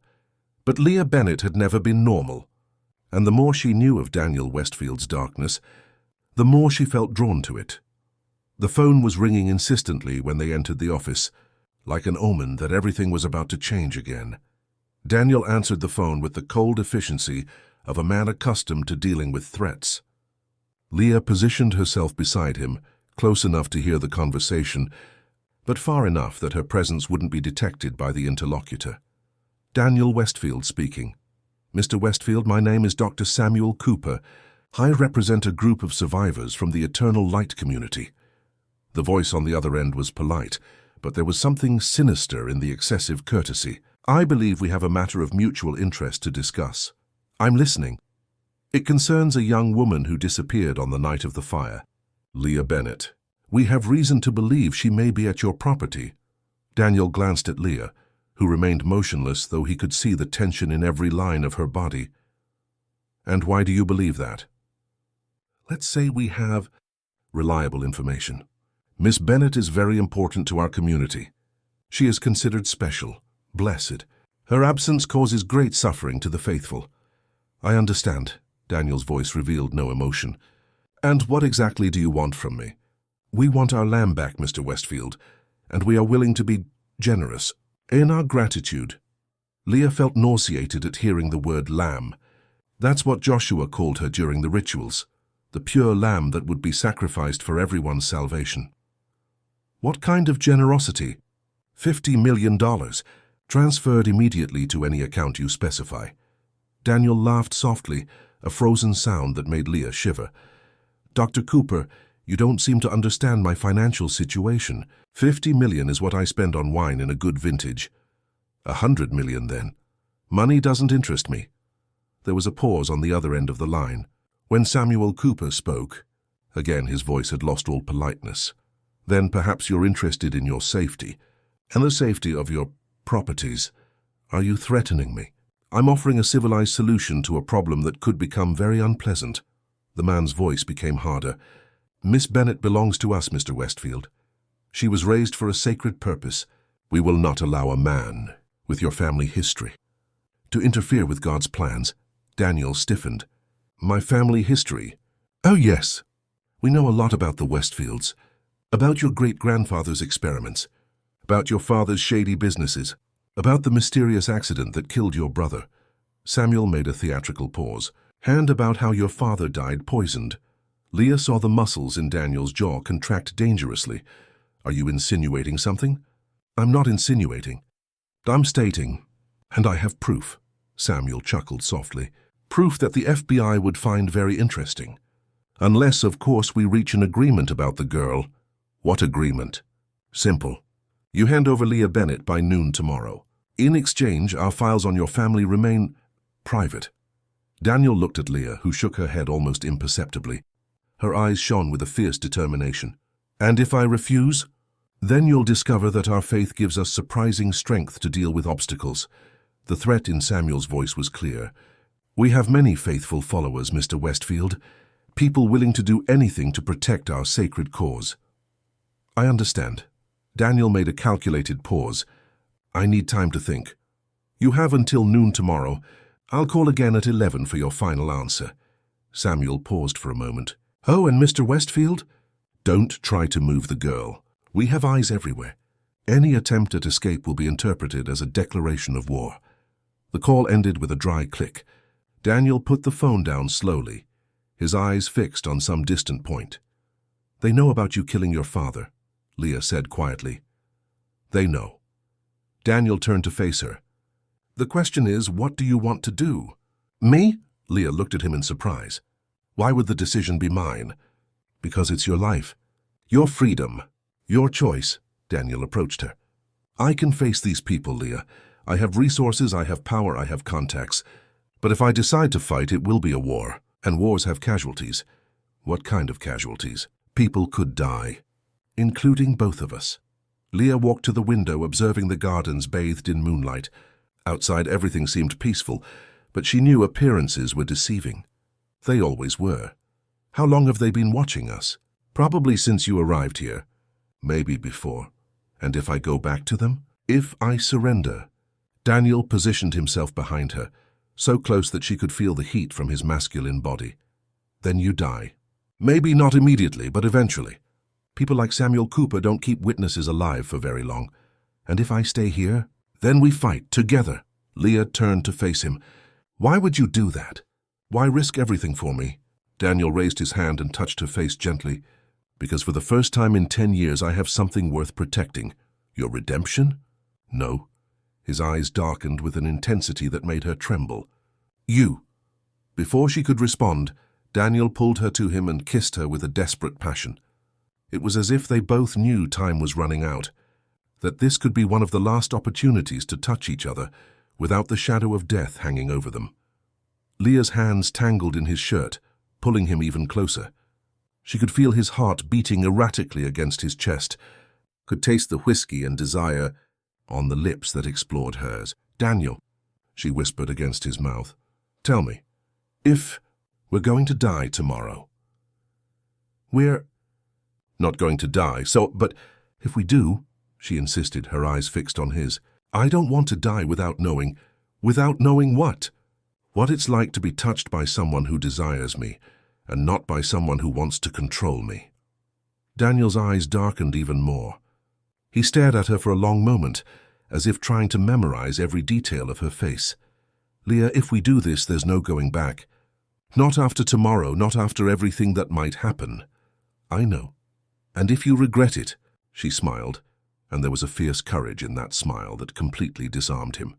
But Leah Bennett had never been normal. And the more she knew of Daniel Westfield's darkness, the more she felt drawn to it. The phone was ringing insistently when they entered the office, like an omen that everything was about to change again. Daniel answered the phone with the cold efficiency of a man accustomed to dealing with threats. Leah positioned herself beside him, close enough to hear the conversation, but far enough that her presence wouldn't be detected by the interlocutor. "Daniel Westfield speaking. Mr. Westfield, my name is Dr. Samuel Cooper. I represent a group of survivors from the Eternal Light community." The voice on the other end was polite, but there was something sinister in the excessive courtesy. "I believe we have a matter of mutual interest to discuss. I'm listening." "It concerns a young woman who disappeared on the night of the fire." "Leah Bennett. We have reason to believe she may be at your property." Daniel glanced at Leah, who remained motionless, though he could see the tension in every line of her body. "And why do you believe that?" "Let's say we have reliable information. Miss Bennett is very important to our community. She is considered special, blessed. Her absence causes great suffering to the faithful." "I understand." Daniel's voice revealed no emotion. "And what exactly do you want from me?" "We want our lamb back, Mr. Westfield, and we are willing to be generous in our gratitude." Leah felt nauseated at hearing the word lamb. That's what Joshua called her during the rituals, the pure lamb that would be sacrificed for everyone's salvation. "What kind of generosity?" $50 million, transferred immediately to any account you specify." Daniel laughed softly, a frozen sound that made Leah shiver. "Dr. Cooper, you don't seem to understand my financial situation. 50 million is what I spend on wine in a good vintage. 100 million then. Money doesn't interest me." There was a pause on the other end of the line. When Samuel Cooper spoke, again his voice had lost all politeness. "Then perhaps you're interested in your safety, and the safety of your properties. Are you threatening me? I'm offering a civilized solution to a problem that could become very unpleasant." The man's voice became harder. "Miss Bennet belongs to us, Mr. Westfield. She was raised for a sacred purpose. We will not allow a man with your family history to interfere with God's plans." Daniel stiffened. "My family history? Oh yes. We know a lot about the Westfields, about your great-grandfather's experiments, about your father's shady businesses, about the mysterious accident that killed your brother." Samuel made a theatrical pause. "And about how your father died poisoned." Leah saw the muscles in Daniel's jaw contract dangerously. "Are you insinuating something?" "I'm not insinuating. I'm stating, and I have proof." Samuel chuckled softly. "Proof that the FBI would find very interesting. Unless, of course, we reach an agreement about the girl." "What agreement?" "Simple. You hand over Leah Bennet by noon tomorrow. In exchange, our files on your family remain private." Daniel looked at Leah, who shook her head almost imperceptibly. Her eyes shone with a fierce determination. "And if I refuse?" "Then you'll discover that our faith gives us surprising strength to deal with obstacles." The threat in Samuel's voice was clear. "We have many faithful followers, Mr. Westfield, people willing to do anything to protect our sacred cause." "I understand." Daniel made a calculated pause. "I need time to think." "You have until noon tomorrow. I'll call again at 11 for your final answer." Samuel paused for a moment. "Oh, and Mr. Westfield?" "Don't try to move the girl. We have eyes everywhere. Any attempt at escape will be interpreted as a declaration of war." The call ended with a dry click. Daniel put the phone down slowly, his eyes fixed on some distant point. "They know about you killing your father," Leah said quietly. "They know." Daniel turned to face her. "The question is, what do you want to do?" "Me?" Leah looked at him in surprise. "Why would the decision be mine?" "Because it's your life. Your freedom. Your choice." Daniel approached her. "I can face these people, Leah. I have resources, I have power, I have contacts. But if I decide to fight, it will be a war. And wars have casualties." "What kind of casualties?" "People could die. Including both of us." Leah walked to the window, observing the gardens bathed in moonlight. Outside everything seemed peaceful, but she knew appearances were deceiving. They always were. "How long have they been watching us?" "Probably since you arrived here." "Maybe before." "And if I go back to them?" "If I surrender." Daniel positioned himself behind her, so close that she could feel the heat from his masculine body. "Then you die." "Maybe not immediately, but eventually. People like Samuel Cooper don't keep witnesses alive for very long. And if I stay here, then we fight together." Leah turned to face him. "Why would you do that? Why risk everything for me?" Daniel raised his hand and touched her face gently. "Because for the first time in 10 years I have something worth protecting." "Your redemption?" "No." His eyes darkened with an intensity that made her tremble. "You." Before she could respond, Daniel pulled her to him and kissed her with a desperate passion. It was as if they both knew time was running out, that this could be one of the last opportunities to touch each other without the shadow of death hanging over them. Leah's hands tangled in his shirt, pulling him even closer. She could feel his heart beating erratically against his chest, could taste the whiskey and desire on the lips that explored hers. "Daniel," she whispered against his mouth, "tell me, if we're going to die tomorrow." "We're not going to die, but if we do," she insisted, her eyes fixed on his, "I don't want to die without knowing." "Without knowing what?" "What it's like to be touched by someone who desires me, and not by someone who wants to control me." Daniel's eyes darkened even more. He stared at her for a long moment, as if trying to memorize every detail of her face. "Leah, if we do this, there's no going back. Not after tomorrow, not after everything that might happen." "I know. And if you regret it," she smiled, and there was a fierce courage in that smile that completely disarmed him,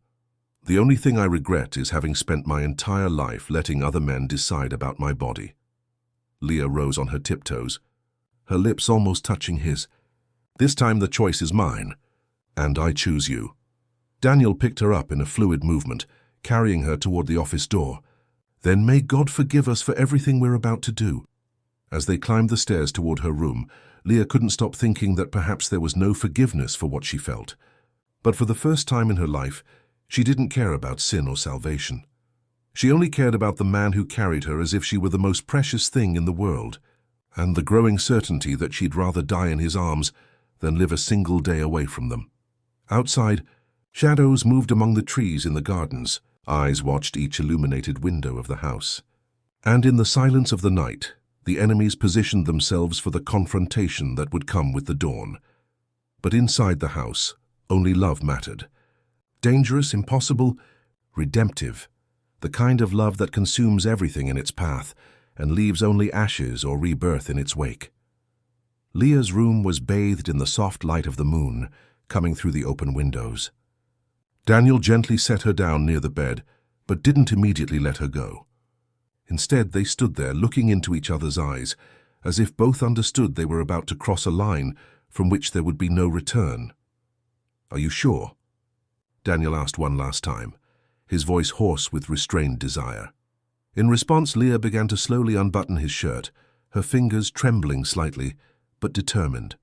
The only thing I regret is having spent my entire life letting other men decide about my body. Leah rose on her tiptoes, her lips almost touching his. This time the choice is mine, and I choose you. Daniel picked her up in a fluid movement, carrying her toward the office door. Then may God forgive us for everything we're about to do. As they climbed the stairs toward her room, Leah couldn't stop thinking that perhaps there was no forgiveness for what she felt. But for the first time in her life, she didn't care about sin or salvation. She only cared about the man who carried her as if she were the most precious thing in the world, and the growing certainty that she'd rather die in his arms than live a single day away from them. Outside, shadows moved among the trees in the gardens. Eyes watched each illuminated window of the house. And in the silence of the night, the enemies positioned themselves for the confrontation that would come with the dawn. But inside the house, only love mattered. Dangerous, impossible, redemptive. The kind of love that consumes everything in its path and leaves only ashes or rebirth in its wake. Leah's room was bathed in the soft light of the moon, coming through the open windows. Daniel gently set her down near the bed, but didn't immediately let her go. Instead, they stood there looking into each other's eyes, as if both understood they were about to cross a line from which there would be no return. "Are you sure?" Daniel asked one last time, his voice hoarse with restrained desire. In response, Leah began to slowly unbutton his shirt, her fingers trembling slightly, but determined.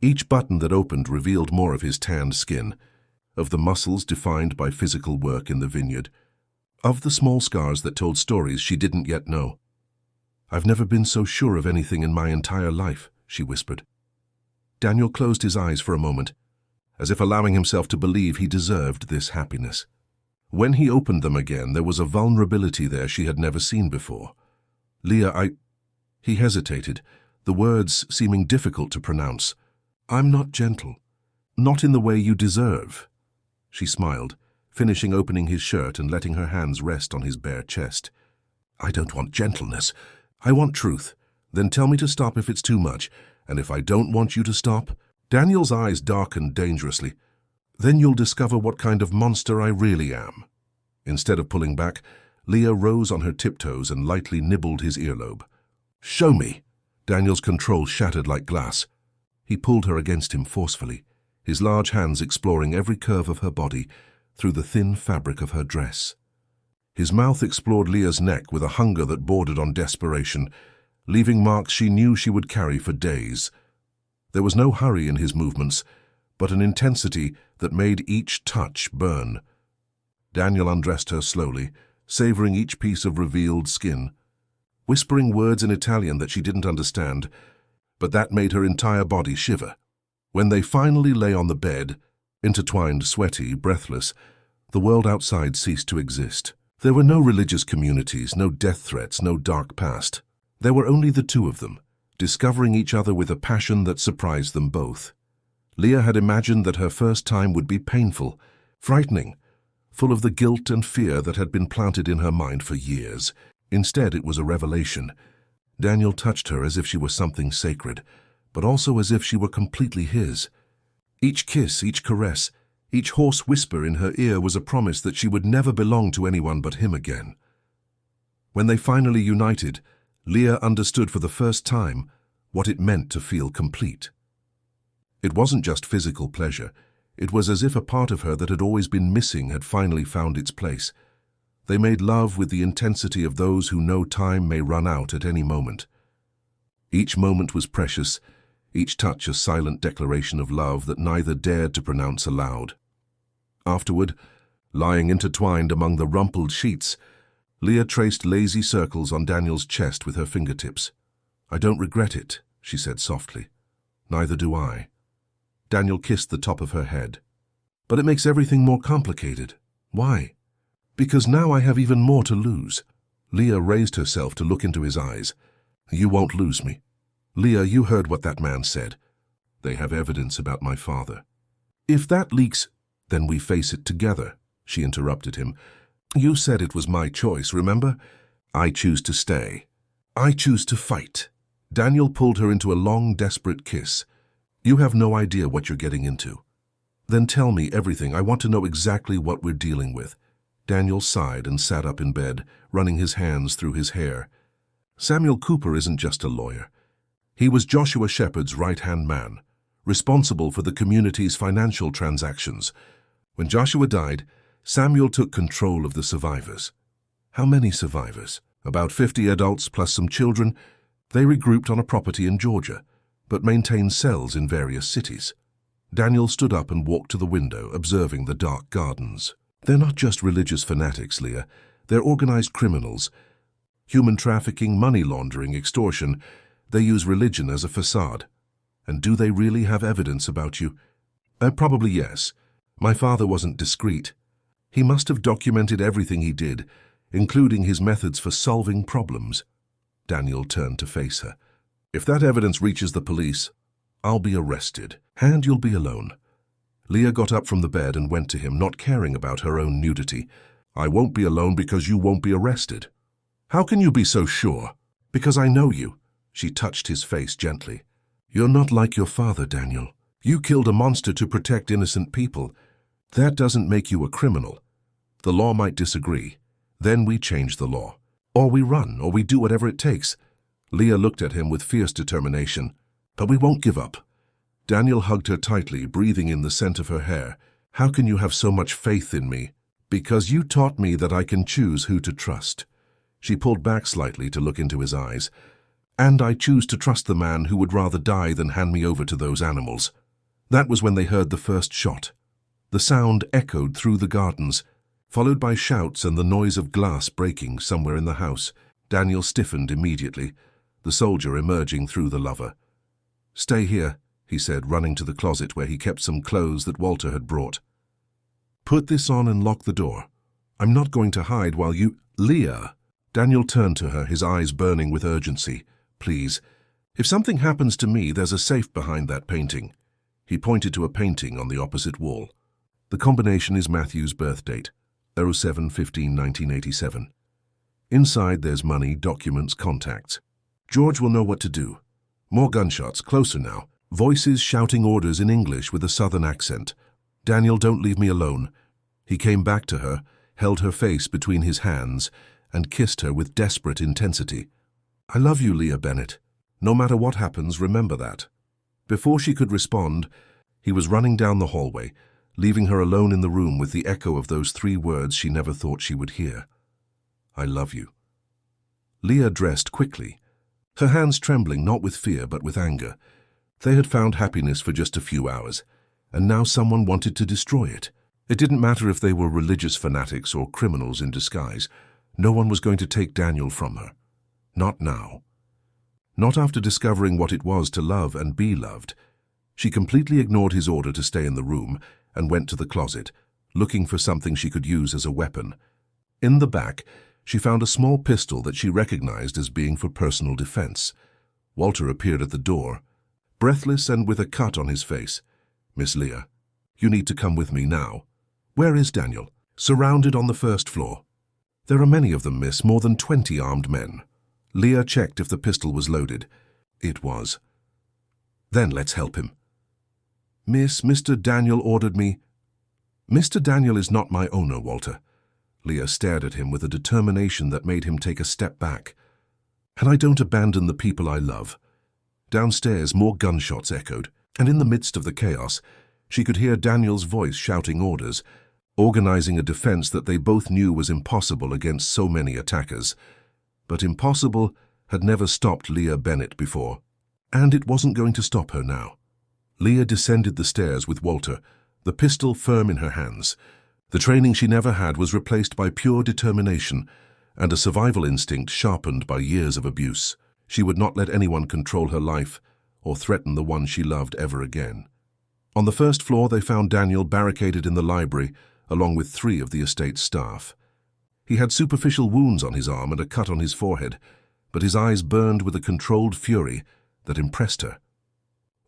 Each button that opened revealed more of his tanned skin, of the muscles defined by physical work in the vineyard, of the small scars that told stories she didn't yet know. "I've never been so sure of anything in my entire life," she whispered. Daniel closed his eyes for a moment, as if allowing himself to believe he deserved this happiness. When he opened them again, there was a vulnerability there she had never seen before. "Leah, He hesitated, the words seeming difficult to pronounce. "I'm not gentle. Not in the way you deserve." She smiled, finishing opening his shirt and letting her hands rest on his bare chest. "I don't want gentleness. I want truth. Then tell me to stop if it's too much, and if I don't want you to stop..." Daniel's eyes darkened dangerously. "Then you'll discover what kind of monster I really am." Instead of pulling back, Leah rose on her tiptoes and lightly nibbled his earlobe. "Show me." Daniel's control shattered like glass. He pulled her against him forcefully, his large hands exploring every curve of her body through the thin fabric of her dress. His mouth explored Leah's neck with a hunger that bordered on desperation, leaving marks she knew she would carry for days. There was no hurry in his movements, but an intensity that made each touch burn. Daniel undressed her slowly, savoring each piece of revealed skin, whispering words in Italian that she didn't understand, but that made her entire body shiver. When they finally lay on the bed, intertwined, sweaty, breathless, the world outside ceased to exist. There were no religious communities, no death threats, no dark past. There were only the two of them, discovering each other with a passion that surprised them both. Leah had imagined that her first time would be painful, frightening, full of the guilt and fear that had been planted in her mind for years. Instead, it was a revelation. Daniel touched her as if she were something sacred, but also as if she were completely his. Each kiss, each caress, each hoarse whisper in her ear was a promise that she would never belong to anyone but him again. When they finally united, Leah understood for the first time what it meant to feel complete. It wasn't just physical pleasure. It was as if a part of her that had always been missing had finally found its place. They made love with the intensity of those who know time may run out at any moment. Each moment was precious, each touch a silent declaration of love that neither dared to pronounce aloud. Afterward, lying intertwined among the rumpled sheets, Leah traced lazy circles on Daniel's chest with her fingertips. "I don't regret it," she said softly. "Neither do I." Daniel kissed the top of her head. "But it makes everything more complicated." "Why?" "Because now I have even more to lose." Leah raised herself to look into his eyes. "You won't lose me." "Leah, you heard what that man said. They have evidence about my father." "If that leaks, then we face it together," she interrupted him. "You said it was my choice, remember? I choose to stay. I choose to fight." Daniel pulled her into a long, desperate kiss. "You have no idea what you're getting into." Then tell me everything. I want to know exactly what we're dealing with. Daniel sighed and sat up in bed, running his hands through his hair. Samuel Cooper isn't just a lawyer. He was Joshua Shepard's right-hand man, responsible for the community's financial transactions. When Joshua died, Samuel took control of the survivors. How many survivors? About 50 adults plus some children. They regrouped on a property in Georgia, but maintained cells in various cities. Daniel stood up and walked to the window, observing the dark gardens. They're not just religious fanatics, Leah. They're organized criminals. Human trafficking, money laundering, extortion. They use religion as a facade. And do they really have evidence about you? Probably yes. My father wasn't discreet. He must have documented everything he did, including his methods for solving problems. Daniel turned to face her. If that evidence reaches the police, I'll be arrested, and you'll be alone. Leah got up from the bed and went to him, not caring about her own nudity. I won't be alone because you won't be arrested. How can you be so sure? Because I know you. She touched his face gently. You're not like your father, Daniel. You killed a monster to protect innocent people. That doesn't make you a criminal. The law might disagree. Then we change the law. Or we run, or we do whatever it takes. Leah looked at him with fierce determination. But we won't give up. Daniel hugged her tightly, breathing in the scent of her hair. How can you have so much faith in me? Because you taught me that I can choose who to trust. She pulled back slightly to look into his eyes. And I choose to trust the man who would rather die than hand me over to those animals. That was when they heard the first shot. The sound echoed through the gardens, followed by shouts and the noise of glass breaking somewhere in the house. Daniel stiffened immediately, the soldier emerging through the lover. Stay here, he said, running to the closet where he kept some clothes that Walter had brought. Put this on and lock the door. I'm not going to hide while you— Leah! Daniel turned to her, his eyes burning with urgency. Please, if something happens to me, there's a safe behind that painting. He pointed to a painting on the opposite wall. The combination is Matthew's birth date, 07/15/1987. Inside there's money, documents, contacts. George will know what to do. More gunshots, closer now. Voices shouting orders in English with a southern accent. Daniel, don't leave me alone. He came back to her, held her face between his hands, and kissed her with desperate intensity. I love you, Leah Bennett. No matter what happens, remember that. Before she could respond, he was running down the hallway, leaving her alone in the room with the echo of those 3 words she never thought she would hear. I love you. Leah dressed quickly, her hands trembling not with fear but with anger. They had found happiness for just a few hours, and now someone wanted to destroy it. It didn't matter if they were religious fanatics or criminals in disguise. No one was going to take Daniel from her. Not now. Not after discovering what it was to love and be loved. She completely ignored his order to stay in the room and went to the closet, looking for something she could use as a weapon. In the back, she found a small pistol that she recognized as being for personal defense. Walter appeared at the door, breathless and with a cut on his face. Miss Leah, you need to come with me now. Where is Daniel? Surrounded on the 1st floor. There are many of them, miss, more than 20 armed men. Leah checked if the pistol was loaded. It was. Then let's help him. Miss, Mr. Daniel ordered me. Mr. Daniel is not my owner, Walter. Leah stared at him with a determination that made him take a step back. And I don't abandon the people I love. Downstairs, more gunshots echoed, and in the midst of the chaos, she could hear Daniel's voice shouting orders, organizing a defense that they both knew was impossible against so many attackers. But impossible had never stopped Leah Bennett before, and it wasn't going to stop her now. Leah descended the stairs with Walter, the pistol firm in her hands. The training she never had was replaced by pure determination and a survival instinct sharpened by years of abuse. She would not let anyone control her life or threaten the one she loved ever again. On the 1st floor, they found Daniel barricaded in the library, along with 3 of the estate's staff. He had superficial wounds on his arm and a cut on his forehead, but his eyes burned with a controlled fury that impressed her.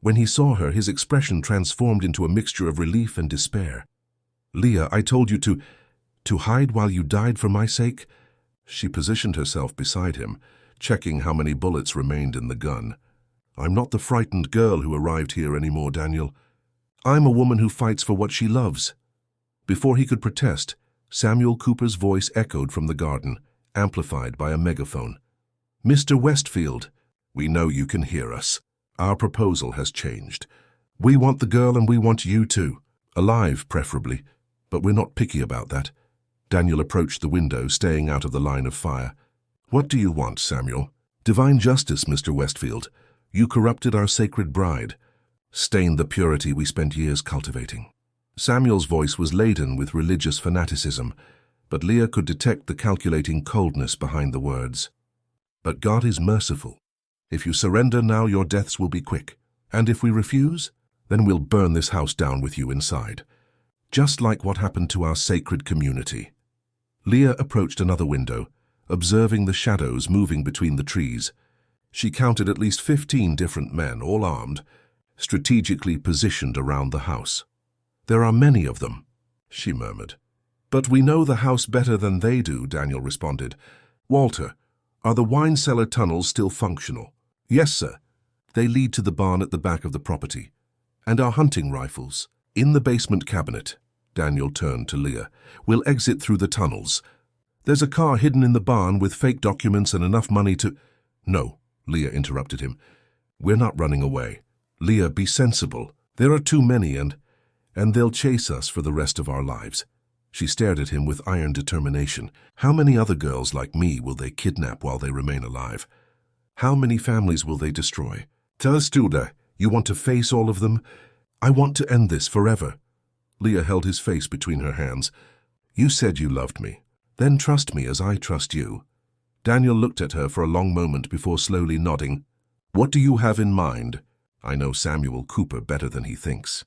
When he saw her, his expression transformed into a mixture of relief and despair. Leah, I told you to hide while you died for my sake? She positioned herself beside him, checking how many bullets remained in the gun. I'm not the frightened girl who arrived here anymore, Daniel. I'm a woman who fights for what she loves." Before he could protest, Samuel Cooper's voice echoed from the garden, amplified by a megaphone. "Mr. Westfield, we know you can hear us. Our proposal has changed. We want the girl and we want you too. Alive, preferably, but we're not picky about that." Daniel approached the window, staying out of the line of fire. "What do you want, Samuel?" "Divine justice, Mr. Westfield. You corrupted our sacred bride, stained the purity we spent years cultivating." Samuel's voice was laden with religious fanaticism, but Leah could detect the calculating coldness behind the words. "But God is merciful. If you surrender now, your deaths will be quick. And if we refuse, then we'll burn this house down with you inside. Just like what happened to our sacred community." Leah approached another window, observing the shadows moving between the trees. She counted at least 15 different men, all armed, strategically positioned around the house. "There are many of them," she murmured. "But we know the house better than they do," Daniel responded. "Walter, are the wine cellar tunnels still functional?" "Yes, sir. They lead to the barn at the back of the property. And our hunting rifles? In the basement cabinet." Daniel turned to Leah. "We'll exit through the tunnels. There's a car hidden in the barn with fake documents and enough money to—" "No," Leah interrupted him. "We're not running away. Leah, be sensible. There are too many and they'll chase us for the rest of our lives." She stared at him with iron determination. "How many other girls like me will they kidnap while they remain alive? How many families will they destroy? Tell us, Tilda, you want to face all of them? I want to end this forever." Leah held his face between her hands. "You said you loved me. Then trust me as I trust you." Daniel looked at her for a long moment before slowly nodding. "What do you have in mind?" "I know Samuel Cooper better than he thinks.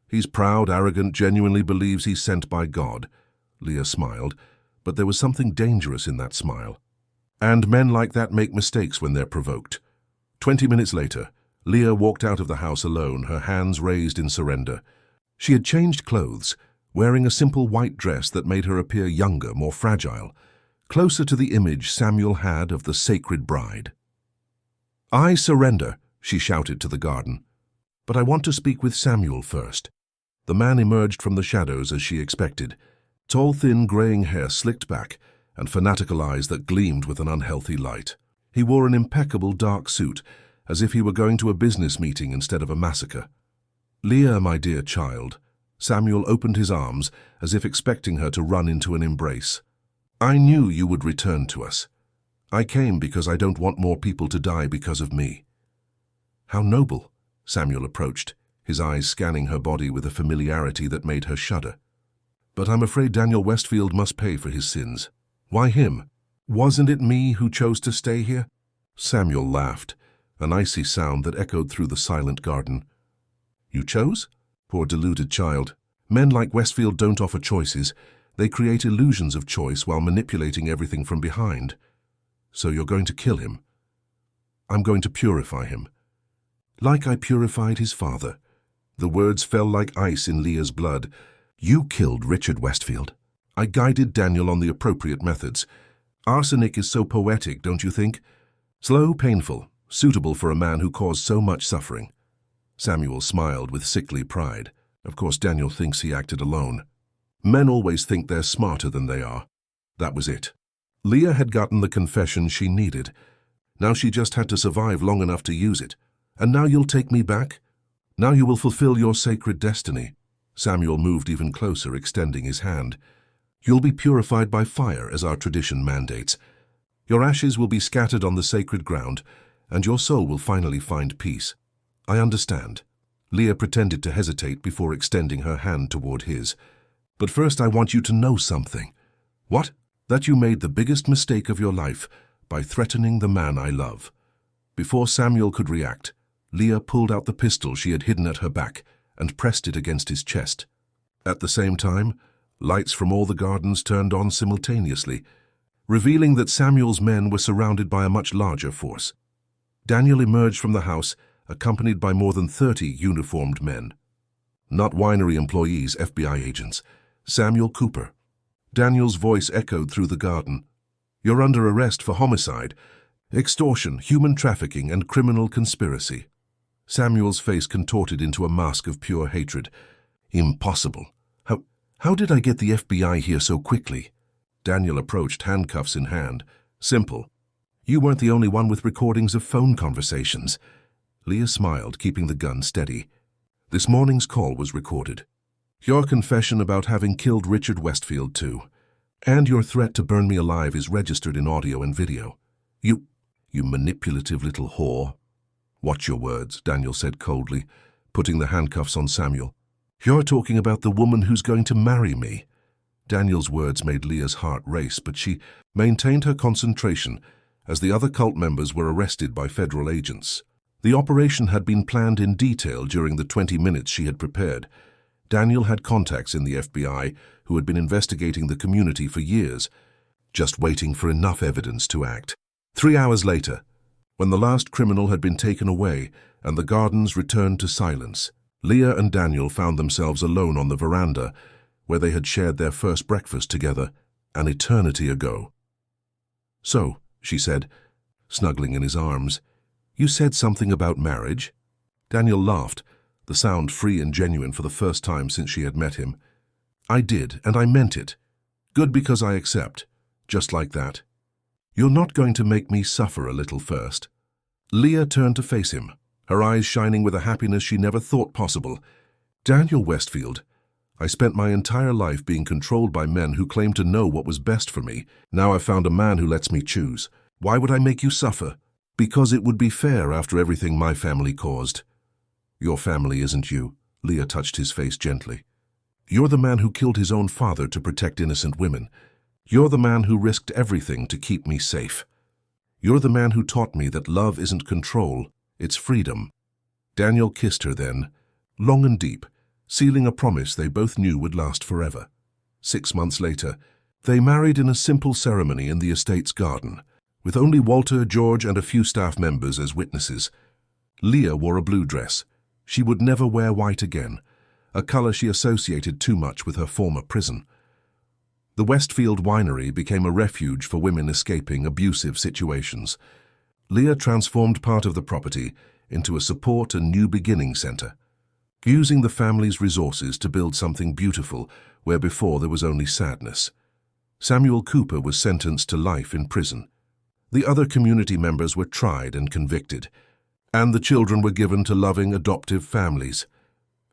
He's proud, arrogant, genuinely believes he's sent by God." Leah smiled, but there was something dangerous in that smile. "And men like that make mistakes when they're provoked." 20 minutes later, Leah walked out of the house alone, her hands raised in surrender. She had changed clothes, wearing a simple white dress that made her appear younger, more fragile, closer to the image Samuel had of the sacred bride. "I surrender," she shouted to the garden. "But I want to speak with Samuel first." The man emerged from the shadows as she expected, tall, thin, graying hair slicked back, and fanatical eyes that gleamed with an unhealthy light. He wore an impeccable dark suit, as if he were going to a business meeting instead of a massacre. "Leah, my dear child." Samuel opened his arms, as if expecting her to run into an embrace. "I knew you would return to us. I came because I don't want more people to die because of me." "How noble." Samuel approached, his eyes scanning her body with a familiarity that made her shudder. "But I'm afraid Daniel Westfield must pay for his sins." "Why him? Wasn't it me who chose to stay here?" Samuel laughed, an icy sound that echoed through the silent garden. "You chose? Poor deluded child. Men like Westfield don't offer choices. They create illusions of choice while manipulating everything from behind. So you're going to kill him. I'm going to purify him. Like I purified his father." The words fell like ice in Leah's blood. "You killed Richard Westfield." I guided Daniel on the appropriate methods. Arsenic is so poetic, don't you think? Slow, painful, suitable for a man who caused so much suffering. Samuel smiled with sickly pride. Of course, Daniel thinks he acted alone. Men always think they're smarter than they are. That was it. Leah had gotten the confession she needed. Now she just had to survive long enough to use it. "And now you'll take me back? Now you will fulfill your sacred destiny." Samuel moved even closer, extending his hand. "You'll be purified by fire, as our tradition mandates. Your ashes will be scattered on the sacred ground, and your soul will finally find peace." "I understand." Leah pretended to hesitate before extending her hand toward his. "But first I want you to know something." "What?" "That you made the biggest mistake of your life by threatening the man I love." Before Samuel could react, Leah pulled out the pistol she had hidden at her back and pressed it against his chest. At the same time, lights from all the gardens turned on simultaneously, revealing that Samuel's men were surrounded by a much larger force. Daniel emerged from the house, accompanied by more than 30 uniformed men. Not winery employees, FBI agents. Samuel Cooper. Daniel's voice echoed through the garden. "You're under arrest for homicide, extortion, human trafficking, and criminal conspiracy." Samuel's face contorted into a mask of pure hatred. Impossible. How did I get the FBI here so quickly? Daniel approached, handcuffs in hand. Simple. You weren't the only one with recordings of phone conversations. Leah smiled, keeping the gun steady. This morning's call was recorded. Your confession about having killed Richard Westfield, too. And your threat to burn me alive is registered in audio and video. You manipulative little whore. Watch your words, Daniel said coldly, putting the handcuffs on Samuel. You're talking about the woman who's going to marry me. Daniel's words made Leah's heart race, but she maintained her concentration as the other cult members were arrested by federal agents. The operation had been planned in detail during the 20 minutes she had prepared. Daniel had contacts in the FBI who had been investigating the community for years, just waiting for enough evidence to act. 3 hours later, when the last criminal had been taken away and the gardens returned to silence, Leah and Daniel found themselves alone on the veranda where they had shared their first breakfast together an eternity ago. So, she said, snuggling in his arms, you said something about marriage? Daniel laughed, the sound free and genuine for the first time since she had met him. I did, and I meant it. Good, because I accept. Just like that. You're not going to make me suffer a little first. Leah turned to face him, her eyes shining with a happiness she never thought possible. Daniel Westfield, I spent my entire life being controlled by men who claimed to know what was best for me. Now I've found a man who lets me choose. Why would I make you suffer? Because it would be fair after everything my family caused. Your family isn't you. Leah touched his face gently. You're the man who killed his own father to protect innocent women. You're the man who risked everything to keep me safe. You're the man who taught me that love isn't control, it's freedom. Daniel kissed her then, long and deep, sealing a promise they both knew would last forever. 6 months later, they married in a simple ceremony in the estate's garden, with only Walter, George, and a few staff members as witnesses. Leah wore a blue dress. She would never wear white again, a color she associated too much with her former prison. The Westfield Winery became a refuge for women escaping abusive situations. Leah transformed part of the property into a support and new beginning center, using the family's resources to build something beautiful where before there was only sadness. Samuel Cooper was sentenced to life in prison. The other community members were tried and convicted, and the children were given to loving adoptive families.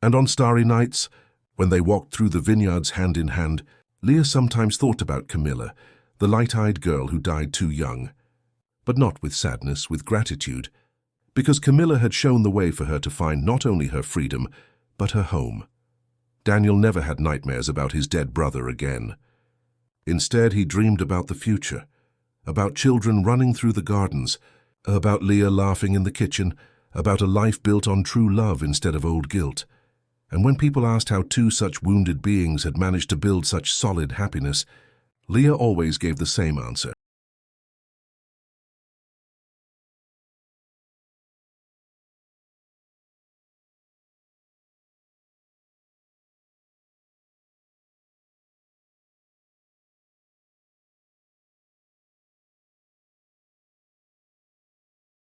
And on starry nights, when they walked through the vineyards hand in hand, Leah sometimes thought about Camilla, the light-eyed girl who died too young. But not with sadness, with gratitude, because Camilla had shown the way for her to find not only her freedom, but her home. Daniel never had nightmares about his dead brother again. Instead, he dreamed about the future, about children running through the gardens, about Leah laughing in the kitchen, about a life built on true love instead of old guilt. And when people asked how two such wounded beings had managed to build such solid happiness, Leah always gave the same answer.